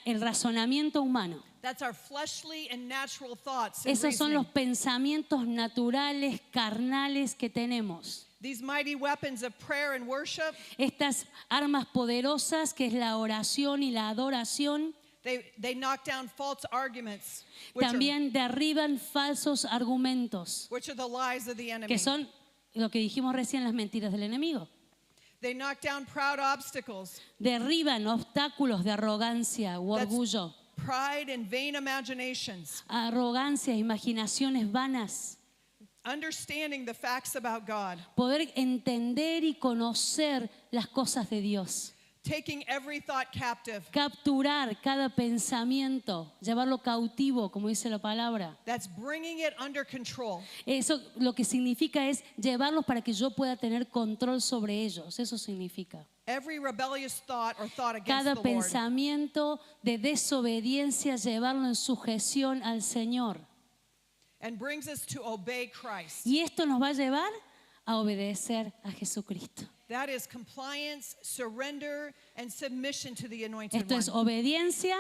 el razonamiento humano. That's our fleshly and natural thoughts and Esos son reasoning. los pensamientos naturales, carnales que tenemos. These mighty weapons of prayer and worship, Estas armas poderosas que es la oración y la adoración, they knock down false arguments, which también derriban falsos argumentos, are the lies of the enemy. que son lo que dijimos recién, las mentiras del enemigo. They knock down proud obstacles, Derriban obstáculos de arrogancia u That's- orgullo, pride and vain imaginations, arrogancia, imaginaciones vanas. understanding the facts about God, Poder entender y conocer las cosas de Dios. taking every thought captive. Capturar cada pensamiento, llevarlo cautivo, como dice la palabra. That's bringing it under control. Eso lo que significa es llevarlos para que yo pueda tener control sobre ellos. Eso significa. Every rebellious thought or thought against Cada the Lord. pensamiento de desobediencia, llevarlo en sujeción al Señor. And brings us to obey Christ. Y esto nos va a llevar a obedecer a Jesucristo. That is compliance, surrender, and submission to the anointed Esto es one. obediencia,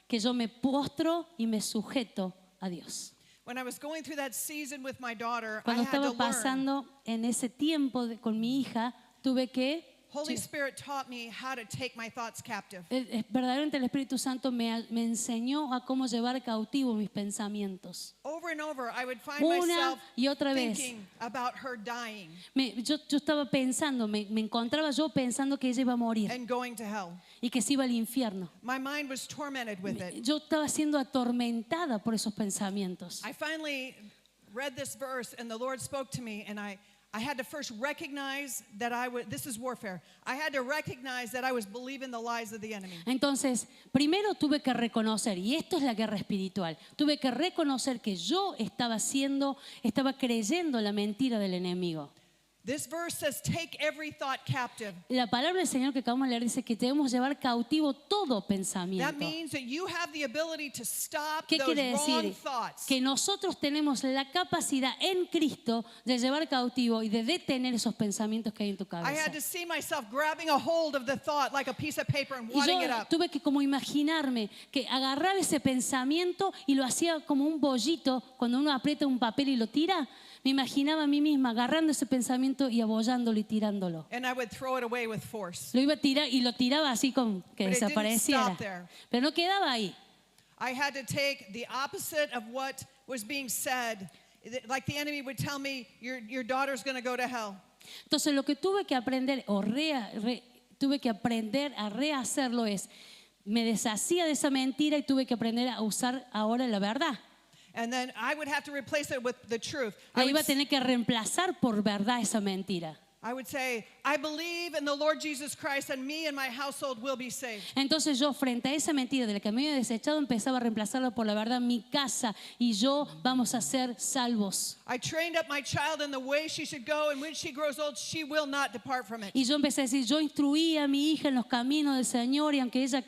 que yo me postro y me sujeto a Dios. When I was going through that season with my daughter, Cuando I had to estaba learn. pasando en ese tiempo con mi hija, tuve que Holy Spirit taught me how to take my thoughts captive. verdaderamente el Espíritu Santo me enseñó a cómo llevar cautivo mis pensamientos. Over and over, I would find Una myself y otra vez. thinking about her dying Yo estaba pensando, me encontraba yo pensando que ella iba a morir and going to hell. y que se iba al infierno. My mind was tormented with it. Yo estaba siendo atormentada por esos pensamientos. I finally read this verse, and the Lord spoke to me, and I had to first recognize that this is warfare. I had to recognize that I was believing the lies of the enemy. Entonces, primero tuve que reconocer, y esto es la guerra espiritual, tuve que reconocer que yo estaba creyendo la mentira del enemigo. This verse says, take every thought captive. La palabra del Señor que acabamos de leer dice que debemos llevar cautivo todo That pensamiento. means that you have the ability to stop ¿Qué those quiere wrong decir? thoughts. Que nosotros tenemos la capacidad en Cristo de llevar cautivo y de detener esos pensamientos que hay en tu I cabeza. had to see myself grabbing a hold of the thought like a piece of paper and Y wadding yo it up. tuve que como imaginarme que agarraba ese pensamiento y lo hacía como un bollito cuando uno aprieta un papel y lo tira. Me imaginaba a mí misma agarrando ese pensamiento y abollándolo y tirándolo. And I would throw it away with force. Lo iba a tirar y lo tiraba así como que But it didn't desapareciera. stop there. Pero no quedaba ahí. I had to take the opposite of what was being said. Like the enemy would tell me, your daughter's going to go to hell. Entonces lo que tuve que aprender tuve que aprender a rehacerlo es, me deshacía de esa mentira y tuve que aprender a usar ahora la verdad. And then I would have to replace it with the truth. La iba a tener que reemplazar por verdad esa mentira. I would say, I believe in the Lord Jesus Christ, and me and my household will be saved. Entonces yo frente a esa mentira de la que me había desechado empezaba a reemplazarla por la verdad, mi casa y yo vamos a ser salvos. I trained up my child in the way she should go, and when she grows old, she will not depart from it. Y yo empecé a decir, yo instruí a mi hija en los caminos del Señor y aunque ella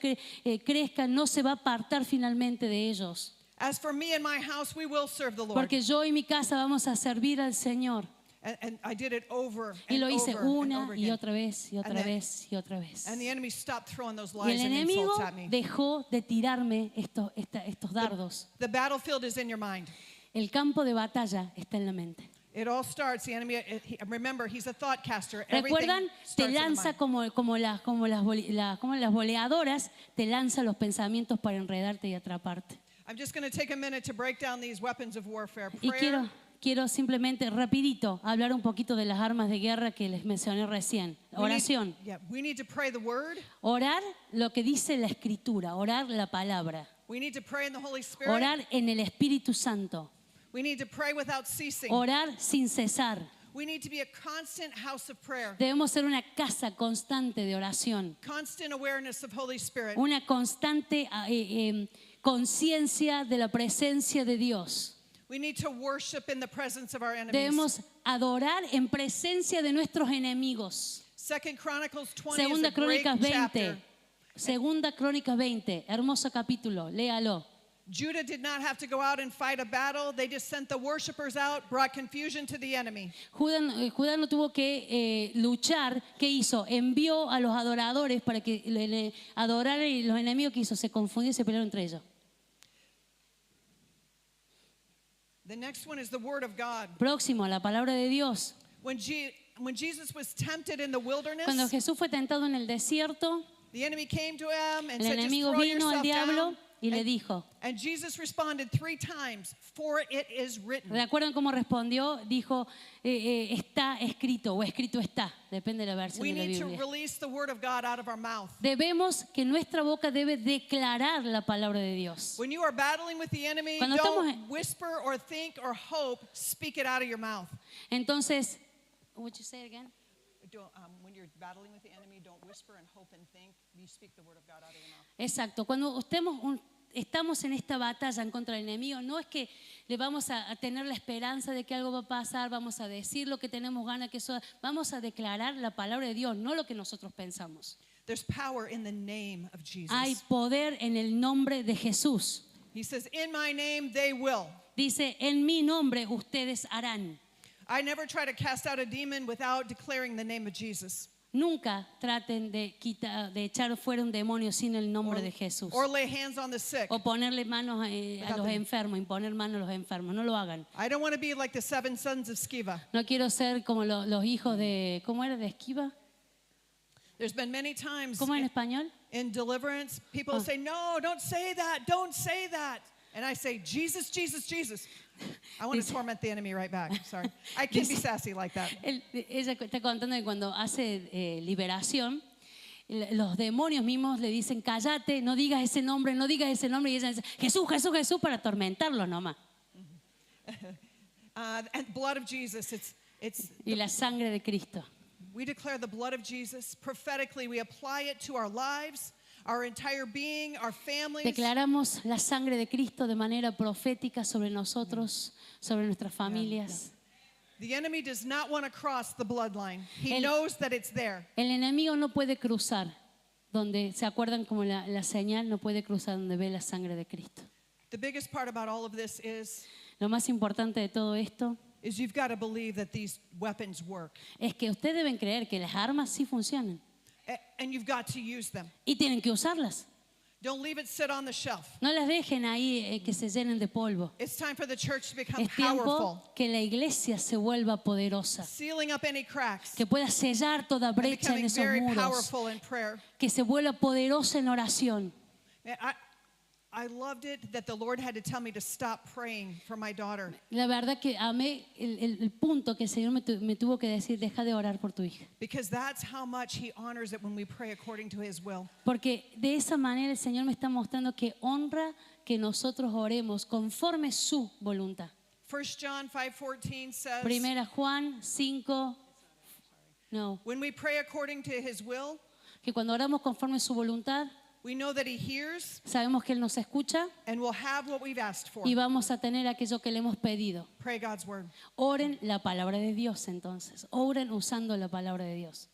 crezca, no se va a apartar finalmente de ellos. As for me and my house, we will serve the Lord. Porque yo y mi casa vamos a servir al Señor. And I did it over Y and lo hice over and una over y again. otra vez y otra And then- vez y otra vez. And the enemy stopped throwing those Y lies el and enemigo insults at me. dejó de tirarme estos dardos. The battlefield is in your mind. El campo de batalla está en la mente. It all starts, the enemy, remember, he's a thought caster. Everything ¿Recuerdan? Te starts in the lanza mind. como las boleadoras, te lanza los pensamientos para enredarte y atraparte. I'm just going to take a minute to break down these weapons of warfare. Y Prayer, quiero simplemente, rapidito, hablar un poquito de las armas de guerra que les mencioné recién. Oración. we need to pray the word. Orar lo que dice la Escritura, orar la palabra. We need to pray in the Holy Spirit. Orar en el Espíritu Santo. We need to pray without ceasing. Orar sin cesar. We need to be a constant house of prayer. Debemos ser una casa constante de oración. Constant awareness of Holy Spirit. Una constante conciencia de la presencia de Dios. We need to worship in the presence of our enemies. Debemos adorar en presencia de nuestros enemigos. 2 Chronicles 20 is Segunda a great Crónicas 20. chapter. Segunda Crónicas 20. Hermoso capítulo. Léalo. Judah did not have to go out and fight a battle. They just sent the worshipers out, brought confusion to the enemy. Judá no tuvo que luchar. ¿Qué hizo? Envió a los adoradores para que adoraran, y los enemigos que hizo se confundieron y se pelearon entre ellos. The next one is the word of God. Próximo, la palabra de Dios. When Jesus was tempted in the wilderness, Cuando Jesús fue tentado en el desierto, the enemy came to him and el said, just enemigo throw vino al yourself diablo down. y le dijo, And Jesus responded 3 times, for it is written. ¿recuerdan cómo respondió? Dijo, está escrito o escrito está, depende de la versión We de la need to Biblia. release the word of God out of our mouth. Debemos, que nuestra boca debe declarar la palabra de Dios. When you are battling with the enemy, Cuando don't estamos whisper or think or hope, speak it out of your mouth. Entonces, would you say it again? When you're battling with the enemy, don't whisper and hope and think. You speak the word of God out of your mouth. Exacto, cuando estamos en esta batalla en contra del enemigo, no es que le vamos a tener la esperanza de que algo va a pasar, vamos a decir lo que tenemos ganas, vamos a declarar la palabra de Dios, no lo que nosotros pensamos. There's power in the name of Jesus. Hay poder en el nombre de Jesús. He says, in my name they will. Dice, en mi nombre ustedes harán. I never try to cast out a demon without declaring the name of Jesus. Nunca traten de echar fuera un demonio sin el nombre de Jesús. Or lay hands on the sick. O ponerle manos a los enfermos, imponer manos a los enfermos. No lo hagan. I don't want to be like the 7 sons of Sceva. No quiero ser como los hijos de, ¿cómo era? ¿De Esquiva? There's been many times ¿Cómo en español? in deliverance, people say, no, don't say that, don't say that. And I say, Jesus, Jesus, Jesus. I want to torment the enemy right back. Sorry. I can't be sassy like that. Ella está contando que cuando hace liberación, los demonios mismos le dicen, cállate, no digas ese nombre, no digas ese nombre. Y ella dice, Jesús, Jesús, Jesús, para atormentarlo nomás. And blood of Jesus, it's Y la sangre de Cristo. we declare the blood of Jesus prophetically. We apply it to our lives, our entire being, our families. Declaramos la sangre de Cristo de manera profética sobre nosotros, sobre nuestras familias. The enemy does not want to cross the bloodline. He knows that it's there. El enemigo no puede cruzar, donde se acuerdan como la señal, no puede cruzar donde ve la sangre de Cristo. The biggest part about all of this is Lo más importante de todo esto you've got to believe that these weapons work. es que ustedes deben creer que las armas sí funcionan And you've got to use them. y tienen que usarlas. Don't leave it sit on the shelf. No las dejen ahí que se llenen de polvo. It's time for the church to become Es tiempo powerful, que la iglesia se vuelva poderosa, sealing up any cracks, que pueda sellar toda and brecha en becoming esos very muros, powerful in prayer. que se vuelva poderosa en oración. And I loved it that the Lord had to tell me to stop praying for my daughter. La verdad que amé el punto que el Señor me tuvo que decir, deja de orar por tu hija. Because that's how much He honors it when we pray according to His will. Porque de esa manera el Señor me está mostrando que honra que nosotros oremos conforme su voluntad. 1 John 5:14 says, Primera Juan 5, no, when we pray according to His will, que cuando oramos conforme su voluntad, we know that He hears sabemos que Él nos escucha and will have what we've asked for. y vamos a tener aquello que le hemos pedido. Pray God's word. Oren la palabra de Dios entonces, oren usando la palabra de Dios.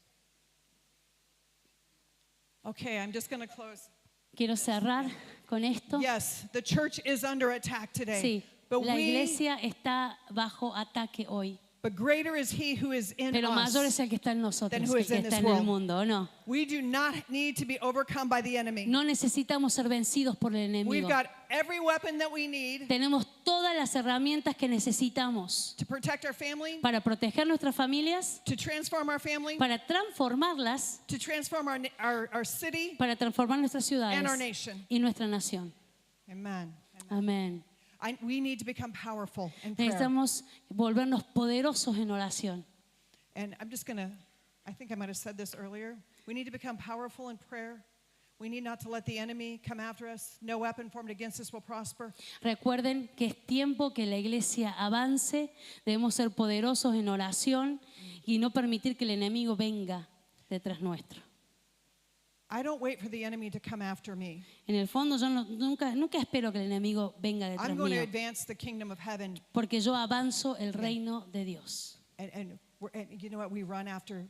Okay, I'm just going to close. Quiero cerrar con esto. Yes, the church is under attack today. Sí, But la iglesia está bajo ataque hoy. But greater is He who is in Pero mayor us. es el que está en nosotros than que who el is que in está this en el world. mundo, ¿o no? We do not need to be overcome by the enemy. No necesitamos ser vencidos por el We've enemigo. got every weapon that we need Tenemos todas las herramientas que necesitamos to protect our family, para proteger nuestras familias, to transform our family, para transformarlas, to transform our city para transformar nuestras and our ciudades nation. y nuestra nación. Amen. Amén. We need to become powerful in prayer. Necesitamos volvernos poderosos en oración. And I'm just going to, I think I might have said this earlier. We need to become powerful in prayer. We need not to let the enemy come after us. No weapon formed against us will prosper. Recuerden que es tiempo que la iglesia avance, debemos ser poderosos en oración y no permitir que el enemigo venga detrás nuestro. I don't wait for the enemy to come after me. En el fondo yo nunca espero que el enemigo venga detrás I'm going to mío, advance the kingdom of heaven. porque yo avanzo el reino de Dios. And you know what? We run after.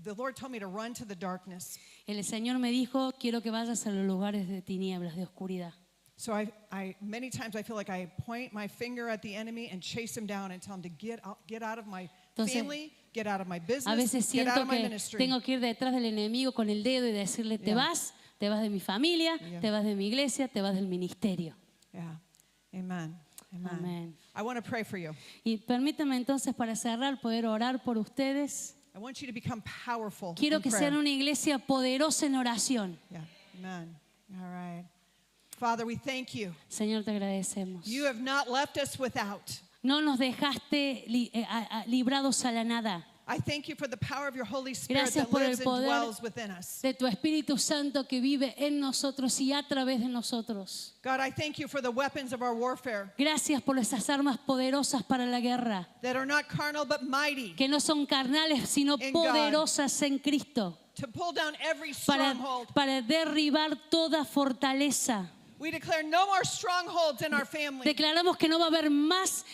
The Lord told me to run to the darkness. El Señor me dijo, quiero que vayas a los lugares de tinieblas, de oscuridad. So many times I feel like I point my finger at the enemy and chase him down and tell him to get out of my Entonces, family, get out of my A business, veces get out siento of my que ministry. tengo que ir detrás del enemigo con el dedo y decirle, te vas de mi familia, te vas de mi iglesia, te vas del ministerio. Yeah. Amen. Amen. Amén. I want to pray for you. Y permítame entonces para cerrar poder orar por ustedes. I want you to become powerful Quiero in que prayer. sean una iglesia poderosa en oración. Yeah. Amen. All right. Father, we thank you. Señor, te agradecemos. You have not left us without. No nos dejaste librados a la nada. I thank you for the power of your Holy Spirit Gracias that por el lives and poder dwells within us. de tu Espíritu Santo que vive en nosotros y a través de nosotros. God, I thank you for the weapons of our warfare Gracias por esas armas poderosas para la guerra, that are not carnal but mighty que no son carnales, sino In God. poderosas en Cristo, to pull down every para, stronghold. para derribar toda fortaleza. We declare no more strongholds in our family. Declaramos que no va a haber más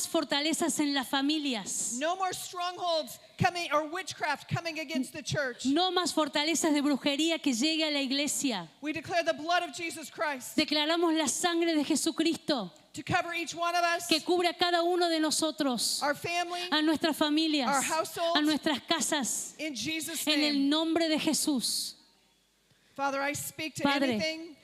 fortalezas en las familias. No more strongholds coming or witchcraft coming against the church. No más fortalezas de brujería que llegue a la iglesia. We declare the blood of Jesus Christ Declaramos la sangre de Jesucristo to cover each one of us, que cubre a cada uno de nosotros, our family, a nuestras familias, our households, a nuestras casas, in Jesus' en el name. nombre de Jesús. Father, I speak to Padre. anything.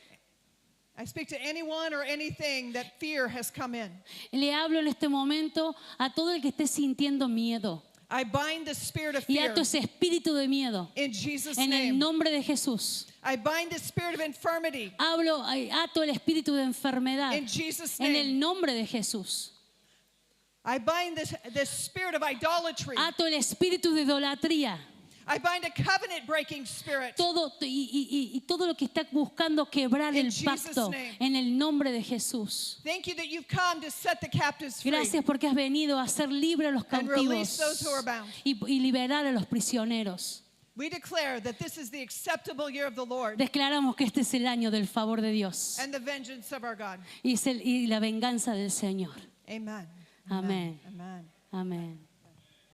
I speak to anyone or anything that fear has come in. Le hablo en este momento a todo el que esté sintiendo miedo I bind the spirit of y fear ato ese espíritu de miedo in Jesus' en el name. nombre de Jesús. I bind the spirit of infirmity Ato el espíritu de enfermedad in Jesus' en name. el nombre de Jesús. I bind this spirit of idolatry. Ato el espíritu de idolatría. I bind a covenant breaking spirit. Y todo lo que está buscando quebrar In el Jesus' pacto name. en el nombre de Jesús. Thank you that you've come to set the captives free Gracias porque has venido a hacer libre a los and release cautivos those who are bound. y liberar a los prisioneros. We declare that this is the acceptable year of the Lord Declaramos que este es el año del favor de Dios and the vengeance of our God. y la venganza del Señor. Amen. Amén. Amen. Amén.